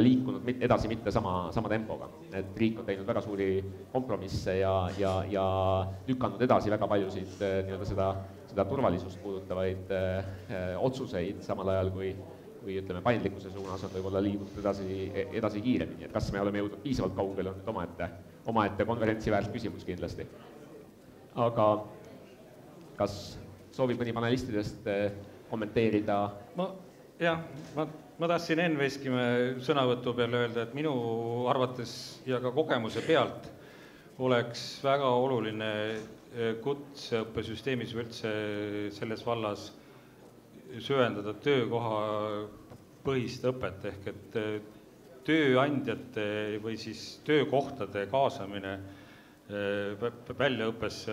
liikunud edasi mitte sama tempoga. Et riik on teinud väga suuri kompromisse ja lükanud edasi väga paljusid seda turvalisust puudutavaid otsuseid, samal ajal kui ütleme, paindlikkuse suunas on võib-olla liigutud edasi kiiremini. Et kas me oleme jõudnud piisavalt kaugele, on nüüd omaette konverentsi väärt küsimus kindlasti. Aga kas soovib mõni panelistidest kommenteerida? Ma tahtsin Enn Veskimäe sõnavõtu peale öelda, et minu arvates ja ka kogemuse pealt oleks väga oluline kutseõppesüsteemis või üldse selles vallas süvendada töökoha põhist õpet, ehk et tööandjate või siis töökohtade kaasamine väljaõppesse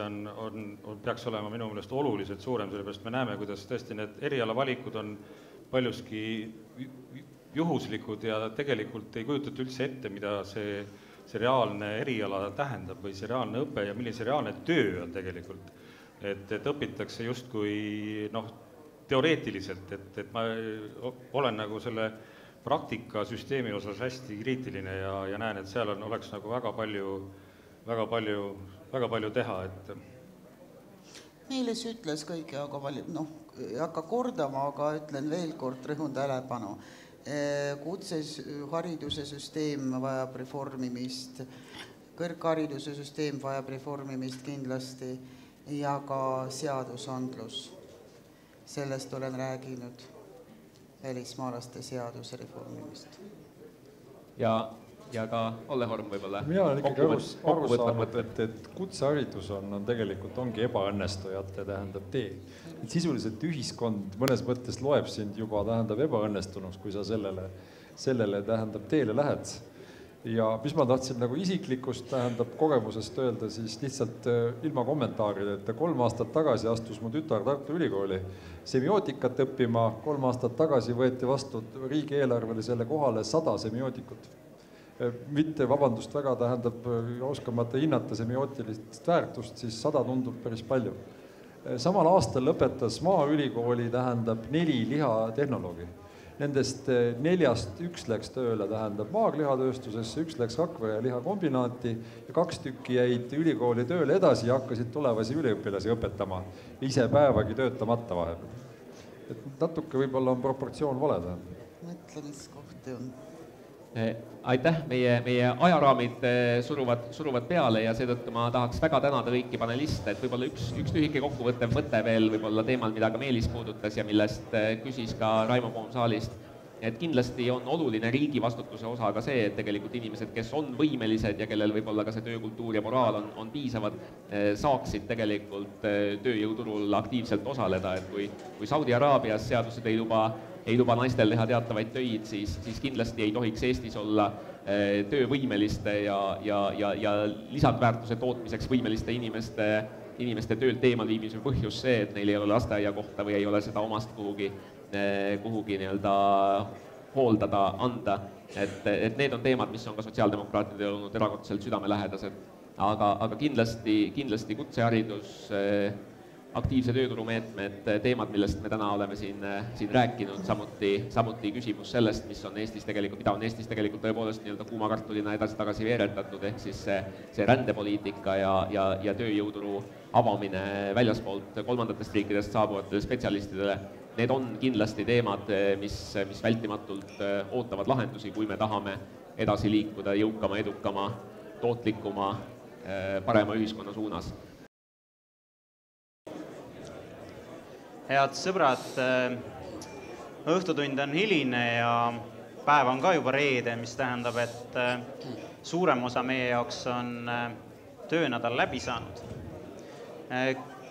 peaks olema minu meelest oluliselt suurem, sellepärast me näeme, kuidas tõesti need erialavalikud on paljuski juhuslikud ja tegelikult ei kujutata üldse ette, mida see reaalne eriala tähendab või see reaalne õpe ja milline see reaalne töö on tegelikult. Et õpitakse justkui teoreetiliselt, et ma olen nagu selle praktikasüsteemi osas hästi kriitiline ja näen, et seal oleks nagu väga palju teha. Meelis ütles kõike, aga ei hakka kordama, aga ütlen veel kord, rõhun tähelepanu. Kutsehariduse süsteem vajab reformimist, kõrghariduse süsteem vajab reformimist kindlasti ja ka seadusandlus. Sellest olen rääginud välismaalaste seaduse reformimist. Ja ka Olle Horm võib-olla. Mina olen ikkagi aru saanud, et kutseharidus ongi ebaõnnestujate tähendab tee. Et sisuliselt ühiskond mõnes mõttes loeb sind juba tähendab ebaõnnestunuks, kui sa sellele tähendab teele lähed. Ja mis ma tahtsin nagu isiklikust tähendab kogemusest öelda, siis lihtsalt ilma kommentaarideta 3 aastat tagasi astus mu tütar Tartu Ülikooli semiootikat õppima, 3 aastat tagasi võeti vastu riigieelarvelisele kohale 100 semiootikut. Mitte, vabandust, väga tähendab oskamata hinnata semiootilist väärtust, siis 100 tundub päris palju. Samal aastal lõpetas Maaülikooli tähendab 4 lihatehnoloogi. Nendest 4-st 1 läks tööle tähendab maaglihatööstusesse, 1 läks Rakvere lihakombinaati ja 2 tükki jäid ülikooli tööle edasi ja hakkasid tulevasi üliõpilasi õpetama, ise päevagi töötamata vahepeal. Et natuke võib-olla on proportsioon vale. Mõtlemiskohti on. Aitäh, meie ajaraamid suruvad peale ja seetõttu ma tahaks väga tänada kõiki paneliste, et võib-olla üks tühike kokkuvõttev mõte veel võib-olla teemal, mida ka Meelis puudutas ja millest küsis ka Raimo Poom saalist, et kindlasti on oluline riigi vastutuse osa ka see, et tegelikult inimesed, kes on võimelised ja kellel võib-olla ka see töökultuur ja moraal on piisavad, saaksid tegelikult tööjõuturul aktiivselt osaleda, et kui Saudi Araabias seadused ei luba naistel teha teatavaid töid, siis kindlasti ei tohiks Eestis olla töövõimeliste ja lisandväärtuse tootmiseks võimeliste inimeste töölt eemal viimise põhjus see, et neil ei ole lasteaia kohta või ei ole seda omast kuhugi nii-öelda hooldada, anda. Et need on teemad, mis on ka sotsiaaldemokraatidel olnud erakordselt südamelähedased, aga kindlasti kutseharidus, aktiivse tööturumeetmed, teemad, millest me täna oleme siin rääkinud, samuti küsimus sellest, mida on Eestis tegelikult tõepoolest nii-öelda kuumakartulina edasi-tagasi veeretatud, ehk siis see rändepoliitika ja tööjõuturu avamine väljaspoolt kolmandatest riikidest saabuvatele spetsialistidele, need on kindlasti teemad, mis vältimatult ootavad lahendusi, kui me tahame edasi liikuda jõukama, edukama, tootlikuma, parema ühiskonna suunas. Head sõbrad, õhtutund on hiline ja päev on ka juba reede, mis tähendab, et suurem osa meie jaoks on töönädal läbi saanud.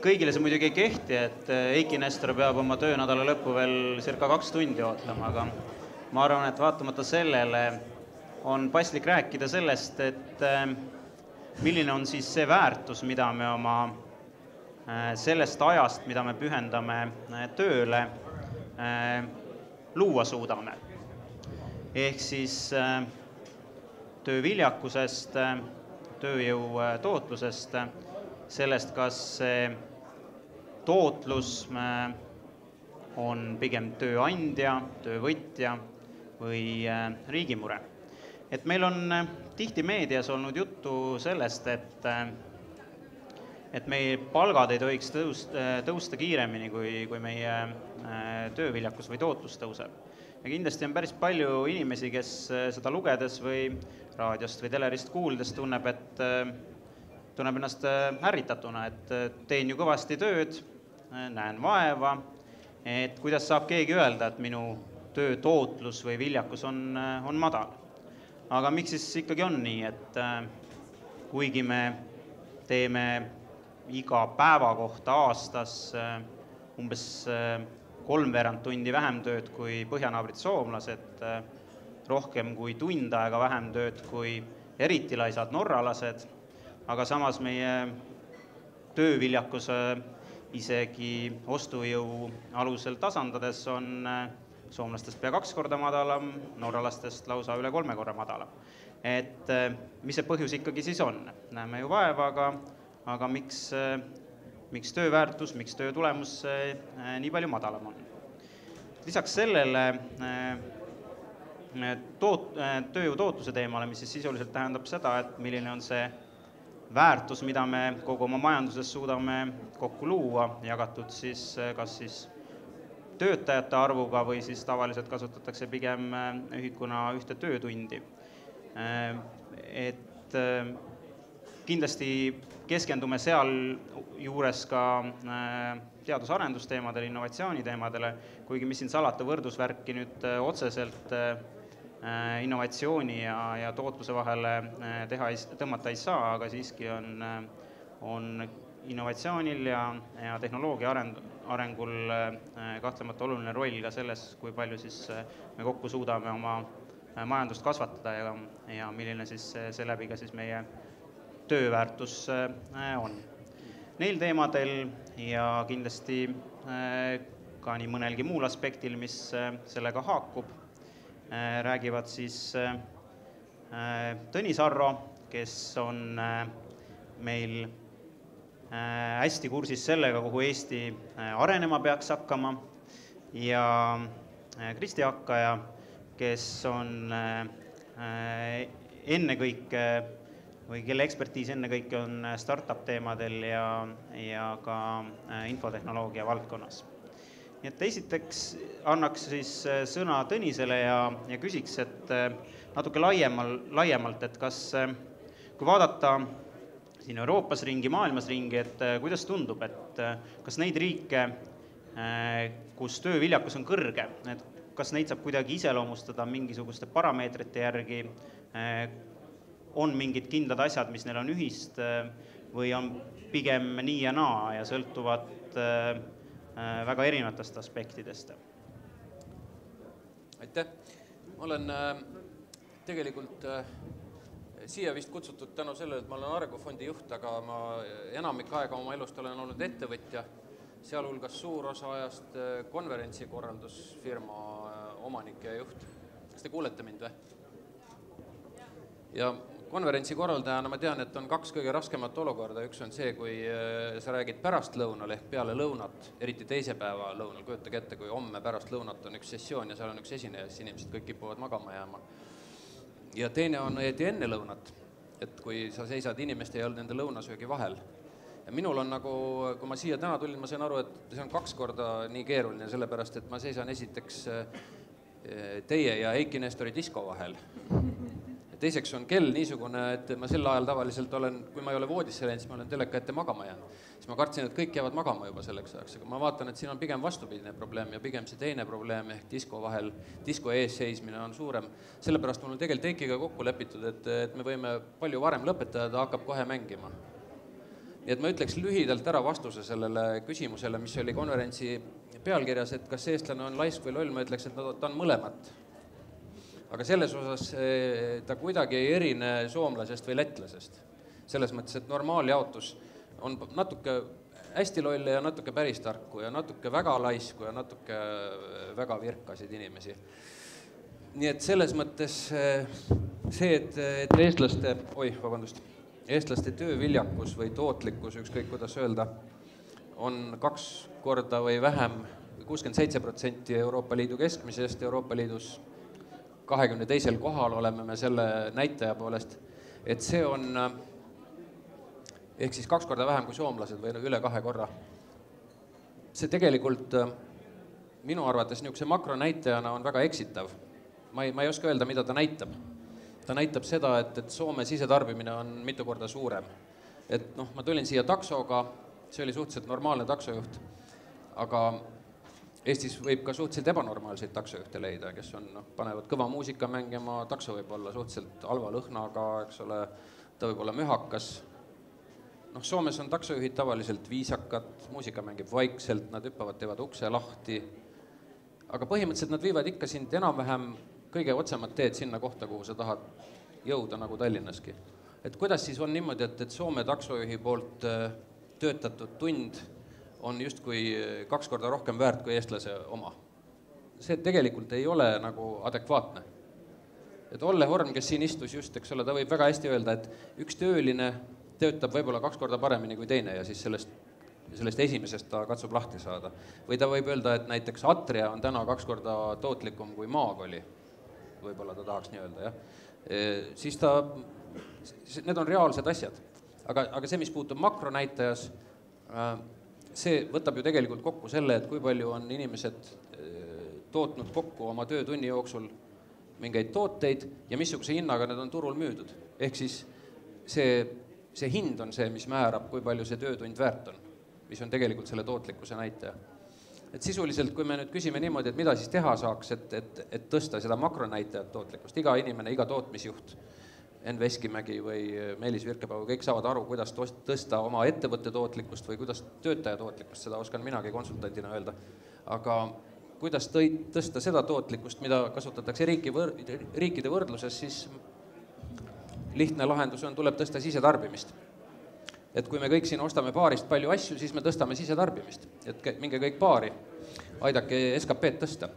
Kõigile see muidugi ei kehti, et Eiki Nestor peab oma töönädala lõppu veel circa 2 tundi ootama, aga ma arvan, et vaatamata sellele on paslik rääkida sellest, et milline on siis see väärtus, mida me oma sellest ajast, mida me pühendame tööle, luua suudame. Ehk siis tööviljakusest, tööjõu tootlusest, sellest, kas see tootlus on pigem tööandja, töövõtja või riigimure. Et meil on tihti meedias olnud juttu sellest, et meie palgad ei tohiks tõusta kiiremini, kui meie tööviljakus või tootlus tõuseb. Ja kindlasti on päris palju inimesi, kes seda lugedes või raadiost või telerist kuuldes tunneb ennast ärritatuna, et teen ju kõvasti tööd, näen vaeva, et kuidas saab keegi öelda, et minu töö tootlus või viljakus on madal. Aga miks siis ikkagi on nii, et kuigi me teeme iga päeva kohta aastas umbes 3/4 tundi vähem tööd kui põhjanaabrid soomlased, rohkem kui tund aega vähem tööd kui eriti laisad norralased, aga samas meie tööviljakus isegi ostujõu alusel tasandades on soomlastest pea 2 korda madalam, norralastest lausa üle 3 korra madalam. Et mis see põhjus ikkagi siis on? Näeme ju vaeva, aga miks tööväärtus, miks töö tulemus nii palju madalam on? Lisaks sellele tööjõu tootluse teemale, mis siis sisuliselt tähendab seda, et milline on see väärtus, mida me kogu oma majanduses suudame kokku luua, jagatud siis kas siis töötajate arvuga või siis tavaliselt kasutatakse pigem ühikuna ühte töötundi. Et kindlasti keskendume seal juures ka teadus-arendusteemadele, innovatsiooniteemadele, kuigi mis siin salata võrdusvärki nüüd otseselt innovatsiooni ja tootluse vahele tõmmata ei saa, aga siiski on innovatsioonil ja tehnoloogia arengul kahtlemata oluline roll ka selles, kui palju siis me kokku suudame oma majandust kasvatada ja milline siis seeläbi ka siis meie tööväärtus on. Neil teemadel ja kindlasti ka nii mõnelgi muul aspektil, mis sellega haakub, räägivad siis Tõnis Arro, kes on meil hästi kursis sellega, kuhu Eesti arenema peaks hakkama, ja Kristi Hakkaja, kes on ennekõike või kelle ekspertiis ennekõike on startup teemadel ja ka infotehnoloogia valdkonnas. nii et esiteks annaks siis sõna Tõnisele ja küsiks, et natuke laiemalt, et kas, kui vaadata siin Euroopas ringi, maailmas ringi, et kuidas tundub, et kas neid riike, kus tööviljakus on kõrge, et kas neid saab kuidagi iseloomustada mingisuguste parameetrite järgi, on mingid kindlad asjad, mis neil on ühist või on pigem nii ja naa ja sõltuvad väga erinevatest aspektidest? Aitäh! Ma olen tegelikult siia vist kutsutud tänu sellele, et ma olen Arengufondi juht, aga ma enamik aega oma elust olen olnud ettevõtja, sealhulgas suur osa ajast konverentsikorraldusfirma omanik ja juht. Kas te kuulete mind või? Ja konverentsikorraldajana ma tean, et on kaks kõige raskemat olukorda. Üks on see, kui sa räägid pärast lõunal ehk peale lõunat, eriti teise päeva lõunal, kujutage ette, kui homme pärast lõunat on üks sessioon ja seal on üks esineja, siis inimesed kõik kipuvad magama jääma. Ja teine on õieti enne lõunat, et kui sa seisad inimeste ja nende lõunasöögi vahel. Ja minul on nagu, kui ma siia täna tulin, ma sain aru, et see on 2 korda nii keeruline, sellepärast, et ma seisan esiteks teie ja Eiki Nestori disko vahel. Teiseks on kell niisugune, et ma sel ajal tavaliselt olen, kui ma ei ole voodisse läinud, siis ma olen teleka ette magama jäänud. Siis ma kartsin, et kõik jäävad magama juba selleks ajaks, aga ma vaatan, et siin on pigem vastupidine probleem ja pigem see teine probleem ehk disko ees seismine on suurem. Sellepärast mul on tegelikult Eikiga kokku lepitud, et me võime palju varem lõpetada, ta hakkab kohe mängima. Nii et ma ütleks lühidalt ära vastuse sellele küsimusele, mis oli konverentsi pealkirjas, et kas eestlane on laisk või loll, ma ütleks, et ta on mõlemat. Aga selles osas ta kuidagi ei erine soomlasest või letlasest. Selles mõttes, et normaaljaotus on natuke hästi lolle ja natuke päris tarku ja natuke väga laisku ja natuke väga virkasid inimesi. Nii et selles mõttes see, et eestlaste tööviljakus või tootlikkus, ükskõik kuidas öelda, on 2 korda või vähem, 67% Euroopa Liidu keskmisest, Euroopa Liidus 22. kohal oleme me selle näitaja poolest, et see on ehk siis 2 korda vähem kui soomlased või üle 2 korra. See tegelikult minu arvates niisuguse makronäitajana on väga eksitav. Ma ei oska öelda, mida ta näitab. Ta näitab seda, et Soome sisetarbimine on mitu korda suurem. Et ma tulin siia taksoga, see oli suhteliselt normaalne taksojuht, aga Eestis võib ka suhteliselt ebanormaalseid taksojuhte leida, kes panevad kõva muusika mängima, takso võib olla suhteliselt halva lõhnaga, eks ole, ta võib olla mühakas. Soomes on taksojuhid tavaliselt viisakad, muusika mängib vaikselt, nad hüppavad, teevad ukse lahti, aga põhimõtteliselt nad viivad ikka sind enam-vähem kõige otsemad teed sinna kohta, kuhu sa tahad jõuda nagu Tallinnaski. Et kuidas siis on niimoodi, et Soome taksojuhi poolt töötatud tund on justkui 2 korda rohkem väärt kui eestlase oma. See tegelikult ei ole nagu adekvaatne. Et Olle Horm, kes siin istus just, eks ole, ta võib väga hästi öelda, et üks tööline töötab võib-olla 2 korda paremini kui teine ja siis sellest esimesest ta katsub lahti saada. Või ta võib öelda, et näiteks Atria on täna 2 korda tootlikum kui Maag oli. Võib-olla ta tahaks nii öelda, jah. Siis need on reaalsed asjad. Aga see, mis puutub makronäitajas, see võtab ju tegelikult kokku selle, et kui palju on inimesed tootnud kokku oma töötunni jooksul mingeid tooteid ja missuguse hinnaga need on turul müüdud. Ehk siis see hind on see, mis määrab, kui palju see töötund väärt on, mis on tegelikult selle tootlikkuse näitaja. Et sisuliselt, kui me nüüd küsime niimoodi, et mida siis teha saaks, et tõsta seda makronäitajat tootlikkust, iga inimene, iga tootmisjuht, Enn Veskimägi või Meelis Virkepäev, kõik saavad aru, kuidas tõsta oma ettevõtte tootlikkust või kuidas töötaja tootlikkust, seda oskan minagi konsultantina öelda. Aga kuidas tõsta seda tootlikkust, mida kasutatakse riikide võrdluses, siis lihtne lahendus on, tuleb tõsta sisetarbimist. Et kui me kõik siin ostame baarist palju asju, siis me tõstame sisetarbimist. Et minge kõik baari, aidake SKP-d tõsta.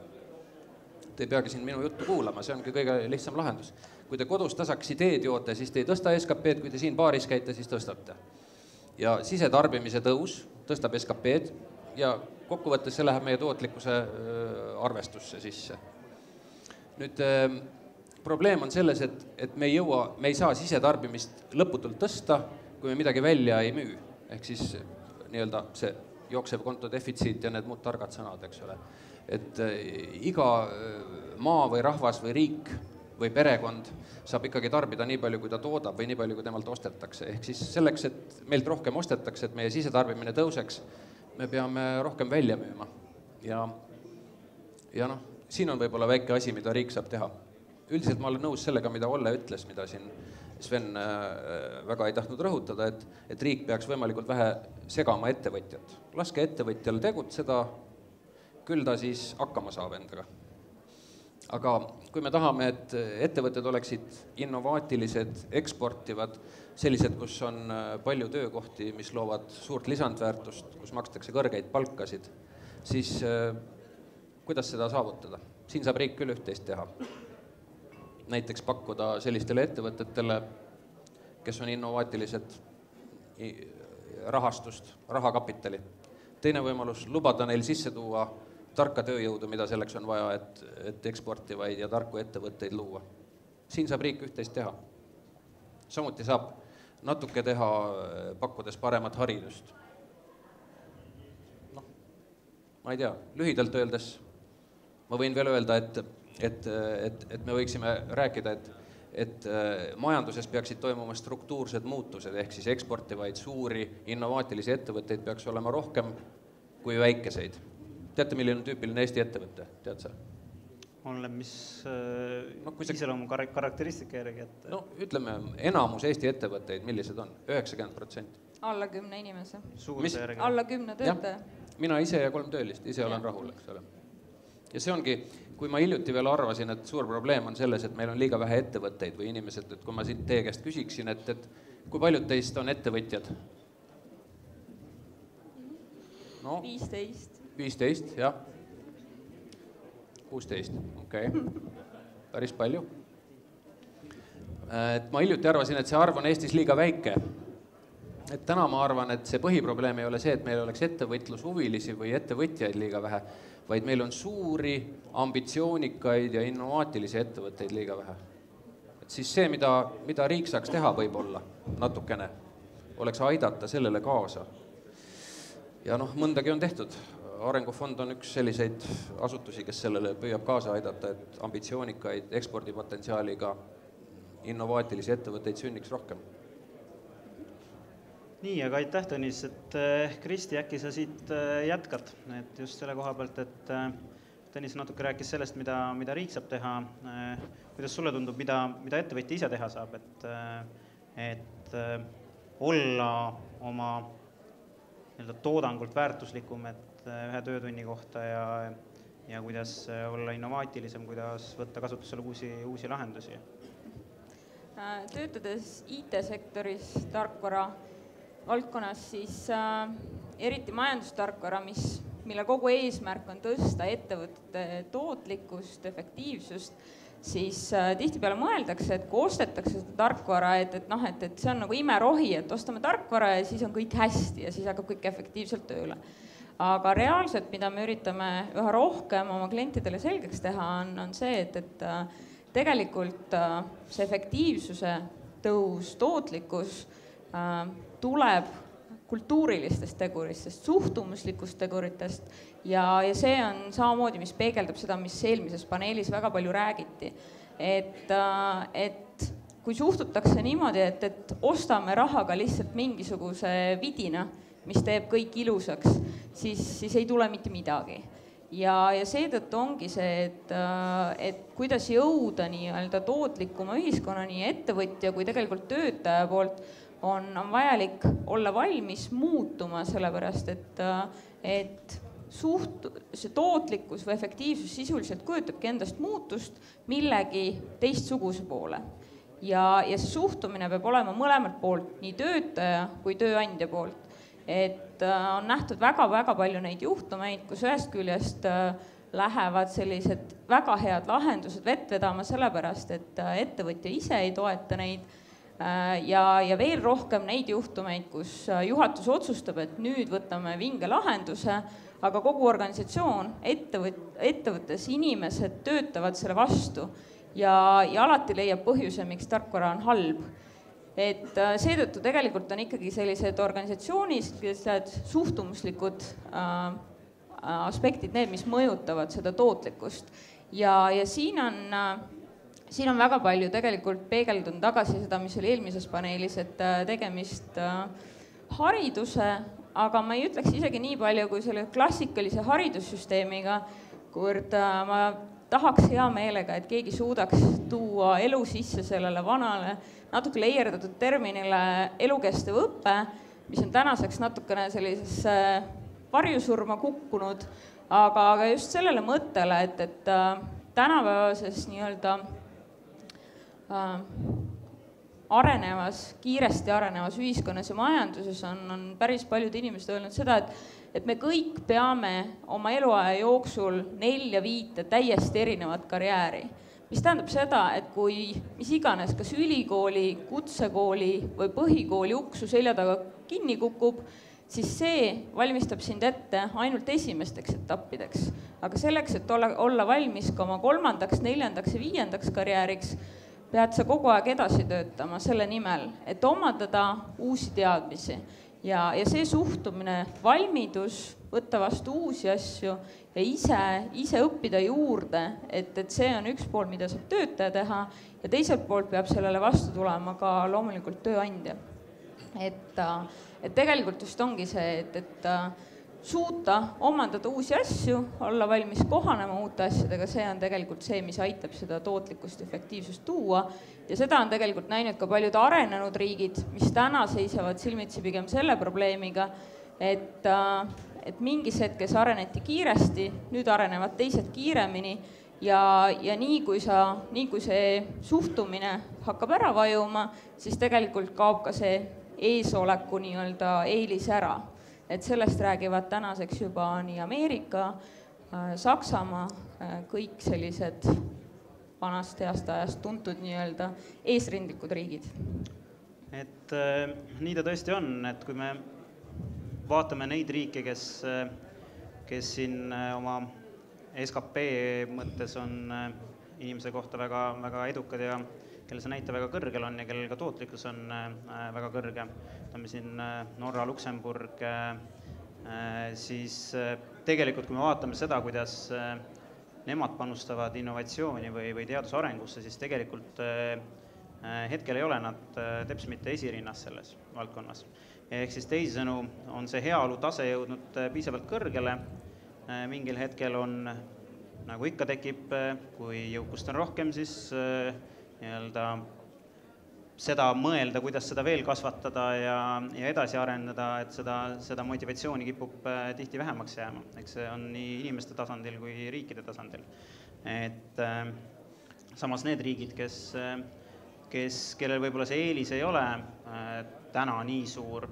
Te ei peagi siin minu juttu kuulama, see ongi kõige lihtsam lahendus. Kui te kodus tasaks teed joote, siis te ei tõsta SKP-d, kui te siin baaris käite, siis tõstate. Ja sisetarbimise tõus tõstab SKP-d ja kokkuvõttes see läheb meie tootlikkuse arvestusse sisse. Nüüd probleem on selles, et me ei saa sisetarbimist lõputult tõsta, kui me midagi välja ei müü. Ehk siis nii-öelda see jooksev konto defitsiit ja need muud targad sõnad, eks ole. Et iga maa või rahvas või riik või perekond saab ikkagi tarbida nii palju, kui ta toodab või nii palju, kui temalt ostetakse. Ehk siis selleks, et meilt rohkem ostetakse, et meie sisetarbimine tõuseks, me peame rohkem välja müüma. Ja noh, siin on võib-olla väike asi, mida riik saab teha. Üldiselt ma olen nõus sellega, mida Olle ütles, mida siin Sven väga ei tahtnud rõhutada, et riik peaks võimalikult vähe segama ettevõtjat. Laske ettevõtjal tegutseda, küll ta siis hakkama saab endaga. Aga kui me tahame, et ettevõtted oleksid innovaatilised, eksportivad, sellised, kus on palju töökohti, mis loovad suurt lisandväärtust, kus makstakse kõrgeid palkasid, siis kuidas seda saavutada? Siin saab riik küll üht-teist teha. Näiteks pakkuda sellistele ettevõtetele, kes on innovaatilised, rahastust, rahakapitali. Teine võimalus, lubada neil sisse tuua tarka tööjõudu, mida selleks on vaja, et eksportivaid ja tarku ettevõtteid luua. Siin saab riik üht-teist teha. Samuti saab natuke teha, pakkudes paremat haridust. No, ma ei tea, lühidalt öeldes, ma võin veel öelda, et me võiksime rääkida, et majanduses peaksid toimuma struktuursed muutused, ehk siis eksportivaid suuri innovaatilisi ettevõtteid peaks olema rohkem kui väikeseid. Teate, milline on tüüpiline Eesti ettevõtte? Tead sa? Oleneb, mis iseloomu karakteristika järgi. No ütleme, enamus Eesti ettevõtteid, millised on? 90%. Alla 10 inimese. Suuruse järgi. Alla 10 töötaja. Mina ise ja 3 töölist, ise olen rahul, eks ole. Ja see ongi, kui ma hiljuti veel arvasin, et suur probleem on selles, et meil on liiga vähe ettevõtteid või inimesed, et kui ma siit teie käest küsiksin, et kui paljud teist on ettevõtjad? No, 15. 15, jah. 16, okei. Päris palju. Et ma hiljuti arvasin, et see arv on Eestis liiga väike. Et täna ma arvan, et see põhiprobleem ei ole see, et meil oleks ettevõtlushuvilisi või ettevõtjaid liiga vähe, vaid meil on suuri, ambitsioonikaid ja innovaatilisi ettevõtteid liiga vähe. Et siis see, mida riik saaks teha võib-olla natukene, oleks aidata sellele kaasa. Ja noh, mõndagi on tehtud. Arengufond on üks selliseid asutusi, kes sellele püüab kaasa aidata, et ambitsioonikaid, ekspordipotentsiaaliga innovaatilisi ettevõtteid sünniks rohkem. Nii, aga aitäh, Tõnis, et Kristi, äkki sa siit jätkad, et just selle koha pealt, et Tõnis natuke rääkis sellest, mida riik saab teha, kuidas sulle tundub, mida ettevõtja ise teha saab, et olla oma toodangult väärtuslikum, et ühe töötunni kohta ja kuidas olla innovaatilisem, kuidas võtta kasutusele uusi lahendusi. Töötades IT-sektoris tarkvara valdkonnas, siis eriti majandustarkvara, mille kogu eesmärk on tõsta ettevõtete tootlikkust, efektiivsust, siis tihtipeale mõeldakse, et kui ostetakse seda tarkvara, et see on nagu imerohi, et ostame tarkvara ja siis on kõik hästi ja siis hakkab kõik efektiivselt tööle. Aga reaalselt, mida me üritame üha rohkem oma klientidele selgeks teha, on see, et tegelikult see efektiivsuse tõus, tootlikkus tuleb kultuurilistest teguristest, suhtumuslikust teguritest ja see on samamoodi, mis peegeldab seda, mis eelmises paneelis väga palju räägiti. Et kui suhtutakse niimoodi, et ostame rahaga lihtsalt mingisuguse vidina, mis teeb kõik ilusaks, siis ei tule mitte midagi. Ja seetõttu ongi see, et kuidas jõuda nii-öelda tootlikuma ühiskonnani ettevõtja kui tegelikult töötaja poolt, on vajalik olla valmis muutuma, sellepärast, et see tootlikkus või efektiivsus sisuliselt kujutabki endast muutust millegi teistsuguse poole. Ja see suhtumine peab olema mõlemalt poolt, nii töötaja kui tööandja poolt. Et on nähtud väga-väga palju neid juhtumeid, kus ühest küljest lähevad sellised väga head lahendused vett vedama sellepärast, et ettevõtja ise ei toeta neid ja veel rohkem neid juhtumeid, kus juhatus otsustab, et nüüd võtame vinge lahenduse, aga kogu organisatsioon, ettevõttes inimesed töötavad selle vastu ja alati leiab põhjuse, miks tarkvara on halb. et seetõttu tegelikult on ikkagi sellised organisatsioonid, sellised suhtumuslikud aspektid need, mis mõjutavad seda tootlikkust. Ja siin on väga palju tegelikult peegeldunud tagasi seda, mis oli eelmises paneelis, et tegemist hariduse, aga ma ei ütleks isegi nii palju kui selle klassikalise haridussüsteemiga, kuivõrd ma tahaks hea meelega, et keegi suudaks tuua elu sisse sellele vanale, natuke leierdatud terminile elukestev õpe, mis on tänaseks natukene sellisesse varjusurma kukkunud, aga just sellele mõttele, et tänapäevases nii-öelda kiiresti arenevas ühiskonnas ja majanduses on päris paljud inimesed öelnud seda, et me kõik peame oma eluaja jooksul 4-5 täiesti erinevat karjääri. Mis tähendab seda, et kui mis iganes, kas ülikooli, kutsekooli või põhikooli uksu selja taga kinni kukub, siis see valmistab sind ette ainult esimesteks etappideks. Aga selleks, et olla valmis ka oma 3., 4. ja 5. karjääriks, pead sa kogu aeg edasi töötama selle nimel, et omandada uusi teadmisi. Ja see suhtumine, valmidus, võtta vastu uusi asju ja ise õppida juurde, et see on üks pool, mida saab töötaja teha ja teiselt poolt peab sellele vastu tulema ka loomulikult tööandja. Et tegelikult just ongi see, et suuta omandada uusi asju, olla valmis kohanema uute asjadega, see on tegelikult see, mis aitab seda tootlikkust ja efektiivsust tuua. Ja seda on tegelikult näinud ka paljud arenenud riigid, mis täna seisavad silmitsi pigem selle probleemiga, et mingis hetkes areneti kiiresti, nüüd arenevad teised kiiremini ja nii kui see suhtumine hakkab ära vajuma, siis tegelikult kaob ka see eesoleku nii-öelda eelis ära. Et sellest räägivad tänaseks juba nii Ameerika, Saksamaa, kõik sellised vanast heast ajast tuntud nii-öelda eesrindlikud riigid. Et nii ta tõesti on, et kui me vaatame neid riike, kes siin oma SKP mõttes on inimese kohta väga edukad ja kellel see näite väga kõrgel on ja kellel ka tootlikkus on väga kõrge. Oleme siin Norra, Luksemburg, siis tegelikult kui me vaatame seda, kuidas nemad panustavad innovatsiooni või teadusarengusse, siis tegelikult hetkel ei ole nad teps mitte esirinnas selles valdkonnas. Ehk siis teisisõnu on see heaolu tase jõudnud piisavalt kõrgele, mingil hetkel on, nagu ikka tekib, kui jõukust on rohkem, siis seda mõelda, kuidas seda veel kasvatada ja edasi arendada, et seda motivatsiooni kipub tihti vähemaks jääma. Eks see on nii inimeste tasandil kui riikide tasandil. Et samas need riigid, kellel võib-olla see eelis ei ole täna nii suur,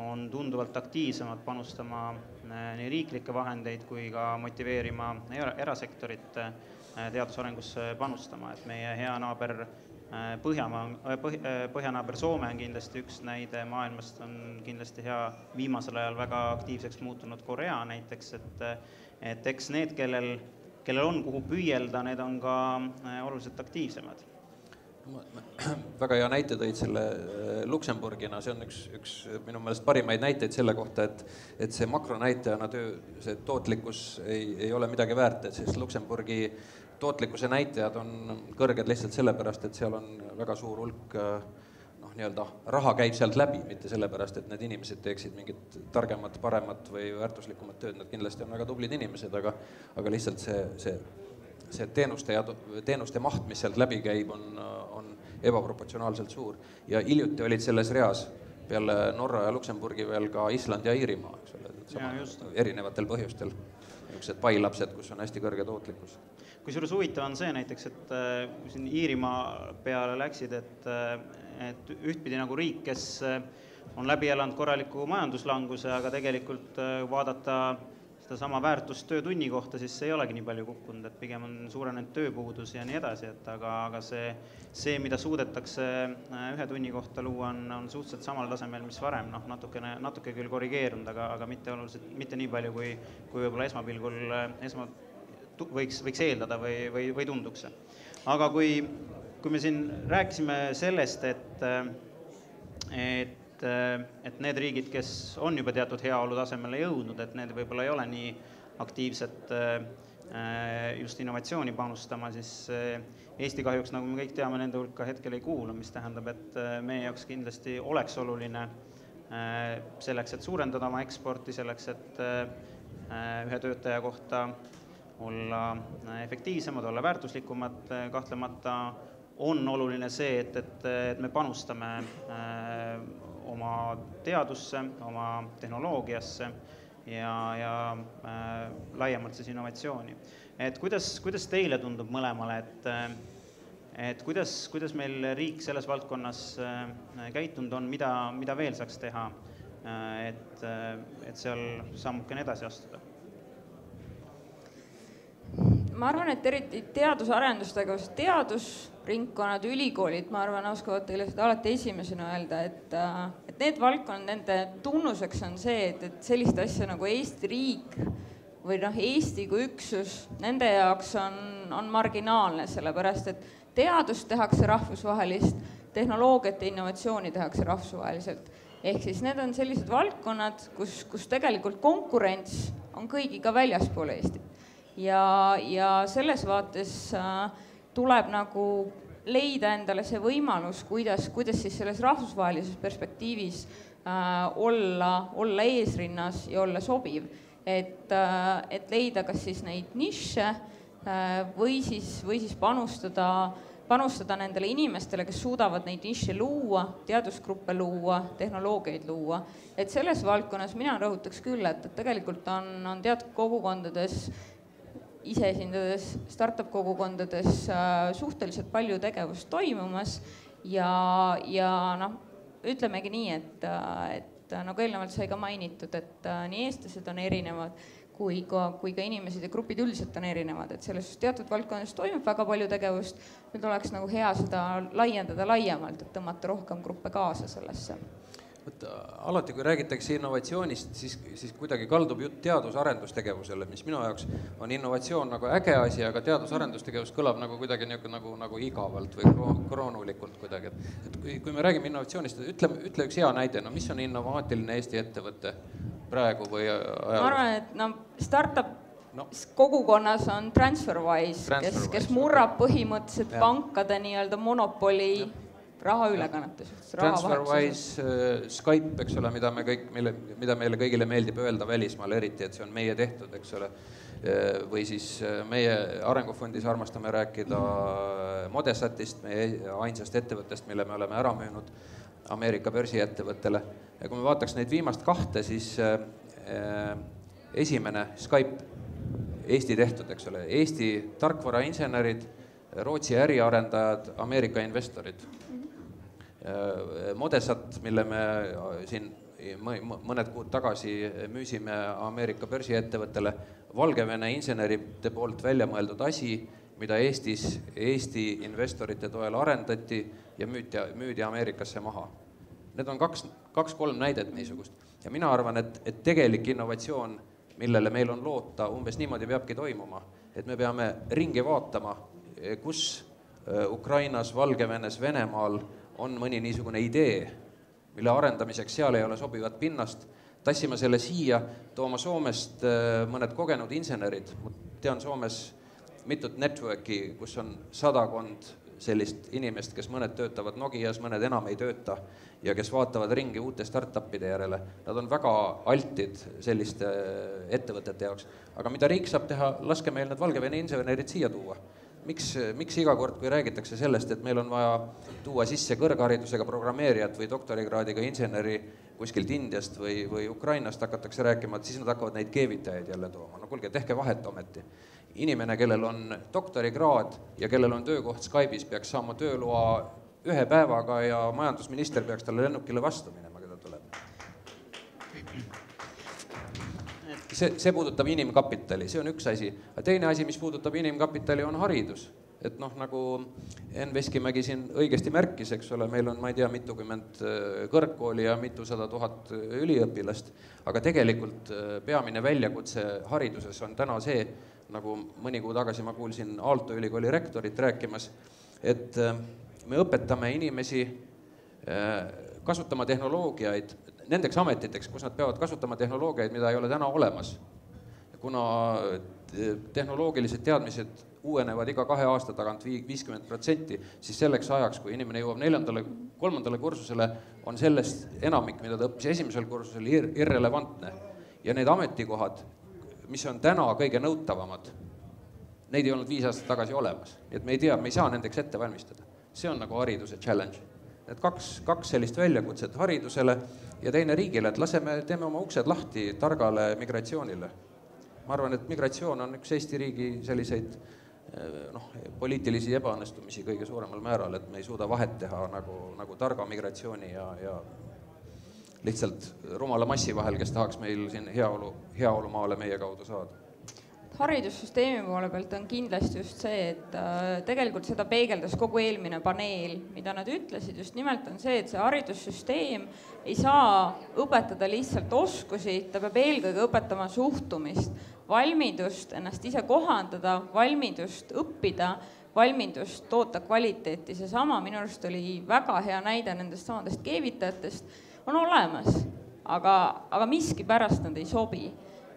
on tunduvalt aktiivsemad panustama nii riiklikke vahendeid kui ka motiveerima erasektorit teadusarengusse panustama, et meie hea naaber Põhjanaaber Soome on kindlasti üks näide maailmast, on kindlasti hea viimasel ajal väga aktiivseks muutunud Korea näiteks, et eks need, kellel on kuhu püüelda, need on ka oluliselt aktiivsemad. Väga hea näite tõid selle Luksemburgina, see on üks minu meelest parimaid näiteid selle kohta, et see makronäitajana see tootlikkus ei ole midagi väärt, et siis Luksemburgi tootlikkuse näitajad on kõrged lihtsalt sellepärast, et seal on väga suur hulk raha käib sealt läbi, mitte sellepärast, et need inimesed teeksid mingit targemat, paremat või väärtuslikumat tööd, nad kindlasti on väga tublid inimesed, aga lihtsalt see teenuste maht, mis sealt läbi käib, on ebaproportsionaalselt suur. Ja hiljuti olid selles reas peale Norra ja Luksemburgi veel ka Island ja Iirimaa, erinevatel põhjustel. Niisugused pailapsed, kus on hästi kõrge tootlikkus. Kusjuures huvitav on see näiteks, et siin Iirimaa peale läksid, et ühtpidi nagu riik, kes on läbi elanud korraliku majanduslanguse, aga tegelikult vaadata seda sama väärtust töötunni kohta, siis see ei olegi nii palju kukkunud, et pigem on suurenenud tööpuudus ja nii edasi, et aga see, mida suudetakse ühe tunni kohta luua, on suhteliselt samal tasemel, mis varem, natuke küll korrigeerunud, aga mitte nii palju, kui võib-olla esmapilgul võiks eeldada või tunduks. Aga kui me siin rääkisime sellest, et need riigid, kes on juba teatud heaolu tasemele jõudnud, et need võib-olla ei ole nii aktiivselt just innovatsiooni panustama, siis Eesti kahjuks, nagu me kõik teame, nende hulka hetkel ei kuulu, mis tähendab, et meie jaoks kindlasti oleks oluline selleks, et suurendada oma eksporti, selleks, et ühe töötaja kohta olla efektiivsemad, olla väärtuslikumad, kahtlemata on oluline see, et me panustame oma teadusse, oma tehnoloogiasse ja laiemalt siis innovatsiooni. Et kuidas teile tundub mõlemale, et kuidas meil riik selles valdkonnas käitunud on, mida veel saaks teha, et seal sammukene edasi astuda? Ma arvan, et eriti teadus-arendustegevus, teadusringkonnad, ülikoolid, ma arvan, oskavad teile seda alati esimesena öelda, et need valdkonnad, nende tunnuseks on see, et sellist asja nagu Eesti riik või Eesti kui üksus, nende jaoks on marginaalne, sellepärast et teadust tehakse rahvusvahelist, tehnoloogiat ja innovatsiooni tehakse rahvusvaheliselt. Ehk siis need on sellised valdkonnad, kus tegelikult konkurents on kõigiga väljaspool Eestit. Ja selles vaates tuleb nagu leida endale see võimalus, kuidas siis selles rahvusvahelises perspektiivis olla eesrinnas ja olla sobiv, et leida kas siis neid nišše või siis panustada nendele inimestele, kes suudavad neid nišše luua, teadusgruppe luua, tehnoloogiaid luua. Et selles valdkonnas mina rõhutaks küll, et tegelikult on teatud kogukondades, iseesindades startup kogukondades suhteliselt palju tegevust toimumas ja ütlemegi nii, et nagu eelnevalt sai ka mainitud, et nii eestlased on erinevad kui ka inimesed ja grupid üldiselt on erinevad, et selles teatud valdkonnas toimub väga palju tegevust, nüüd oleks nagu hea seda laiendada laiemalt, et tõmmata rohkem gruppe kaasa sellesse. Alati, kui räägitakse innovatsioonist, siis kuidagi kaldub jutt teadus-arendustegevusele, mis minu jaoks on innovatsioon nagu äge asi, aga teadus-arendustegevus kõlab nagu kuidagi nagu igavalt või kroonulikult kuidagi. Et kui me räägime innovatsioonist, ütle üks hea näide, mis on innovaatiline Eesti ettevõte praegu või ajal? Ma arvan, et startup kogukonnas on TransferWise, kes murrab põhimõtteliselt pankade nii-öelda monopoli rahaülekannetes. TransferWise, Skype, eks ole, mida meile kõigile meeldib öelda välismaal eriti, et see on meie tehtud, eks ole. Või siis meie Arengufondis armastame rääkida Modesatist, meie ainsast ettevõttest, mille me oleme ära müünud Ameerika börsiettevõttele. Ja kui me vaataks neid viimast kahte, siis esimene Skype, Eesti tehtud, eks ole, Eesti tarkvarainsenerid, Rootsi äriarendajad, Ameerika investorid. Modesat, mille me siin mõned kuud tagasi müüsime Ameerika börsiettevõttele, Valgevene insenerite poolt välja mõeldud asi, mida Eestis Eesti investorite toel arendati ja müüdi Ameerikasse maha. Need on kaks-kolm näidet niisugust. Ja mina arvan, et tegelik innovatsioon, millele meil on loota, umbes niimoodi peabki toimuma, et me peame ringi vaatama, kus Ukrainas, Valgevenes, Venemaal on mõni niisugune idee, mille arendamiseks seal ei ole sobivat pinnast, tassima selle siia, tooma Soomest mõned kogenud insenerid. Ma tean Soomes mitut networki, kus on 100 sellist inimest, kes mõned töötavad Nokias, mõned enam ei tööta ja kes vaatavad ringi uute startupide järele. Nad on väga altid selliste ettevõtete jaoks. Aga mida riik saab teha, laske meil need Valgevene insenerid siia tuua. Miks iga kord, kui räägitakse sellest, et meil on vaja tuua sisse kõrgharidusega programmeerijat või doktorikraadiga inseneri kuskilt Indiast või Ukrainast hakatakse rääkima, et siis nad hakkavad neid keevitajaid jälle tooma. No kuulge, tehke vahet ometi. Inimene, kellel on doktorikraad ja kellel on töökoht Skype'is, peaks saama tööloa 1 päevaga ja majandusminister peaks talle lennukile vastu minema, keda tuleb. See puudutab inimkapitali, see on üks asi. Teine asi, mis puudutab inimkapitali, on haridus. Et nagu Enn Veskimägi siin õigesti märkis, eks ole, meil on, ma ei tea, mitukümmend kõrgkooli ja mitusada tuhat üliõpilast, aga tegelikult peamine väljakutse hariduses on täna see, nagu mõni kuu tagasi ma kuulsin Aalto ülikooli rektorit rääkimas, et me õpetame inimesi kasutama tehnoloogiaid, nendeks ametiteks, kus nad peavad kasutama tehnoloogiaid, mida ei ole täna olemas. Kuna tehnoloogilised teadmised uuenevad iga 2 aasta tagant 50%, siis selleks ajaks, kui inimene jõuab 4., 3. kursusele, on sellest enamik, mida ta õppis esimesel kursusel, irrelevantne. Ja need ametikohad, mis on täna kõige nõutavamad, neid ei olnud 5 aastat tagasi olemas. Nii et me ei tea, me ei saa nendeks ette valmistada. See on nagu hariduse challenge. Et kaks sellist väljakutset haridusele ja teine riigile, et teeme oma uksed lahti targale migratsioonile. Ma arvan, et migratsioon on üks Eesti riigi selliseid poliitilisi ebaõnnestumisi kõige suuremal määral, et me ei suuda vahet teha nagu targa migratsiooni ja lihtsalt rumala massi vahel, kes tahaks meil siin heaolumaale meie kaudu saada. Haridussüsteemi poole pealt on kindlasti just see, et tegelikult seda peegeldas kogu eelmine paneel, mida nad ütlesid, just nimelt on see, et see haridussüsteem ei saa õpetada lihtsalt oskusi, ta peab eelkõige õpetama suhtumist, valmidust ennast ise kohandada, valmidust õppida, valmidust toota kvaliteeti. Seesama minu arust oli väga hea näide nendest samadest keevitajatest, on olemas, aga miski pärast nad ei sobi.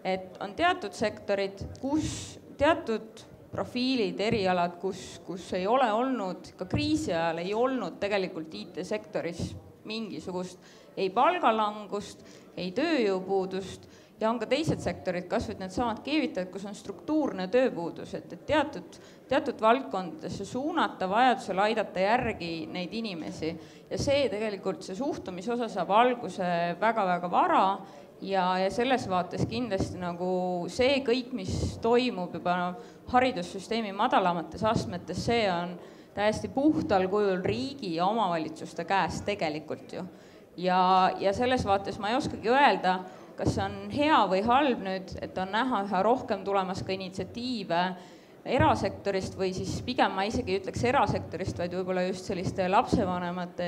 Et on teatud sektorid, kus teatud profiilid, erialad, kus ei ole olnud, ka kriisi ajal ei olnud tegelikult IT-sektoris mingisugust ei palgalangust, ei tööjõupuudust ja on ka teised sektorid, kas või need samad keevitajad, kus on struktuurne tööpuudus, et teatud valdkondadesse suunata, vajadusel aidata järgi neid inimesi. Ja see tegelikult, see suhtumise osa saab alguse väga-väga vara ja selles vaates kindlasti nagu see kõik, mis toimub juba haridussüsteemi madalamates astmetes, see on täiesti puhtal kujul riigi ja omavalitsuste käes tegelikult ju. Ja selles vaates ma ei oskagi öelda, kas see on hea või halb nüüd, et on näha üha rohkem tulemas ka initsiatiive erasektorist või siis pigem ma isegi ütleks erasektorist, vaid võib-olla just selliste lapsevanemate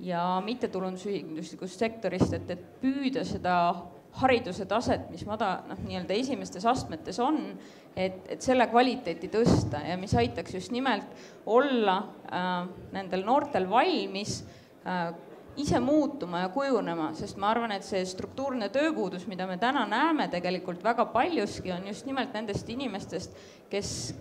ja mittetulundusühinguslikust sektorist, et püüda seda hariduse taset, mis nii-öelda esimestes astmetes on, et selle kvaliteeti tõsta ja mis aitaks just nimelt olla nendel noortel valmis ise muutuma ja kujunema, sest ma arvan, et see struktuurne tööpuudus, mida me täna näeme tegelikult väga paljuski, on just nimelt nendest inimestest,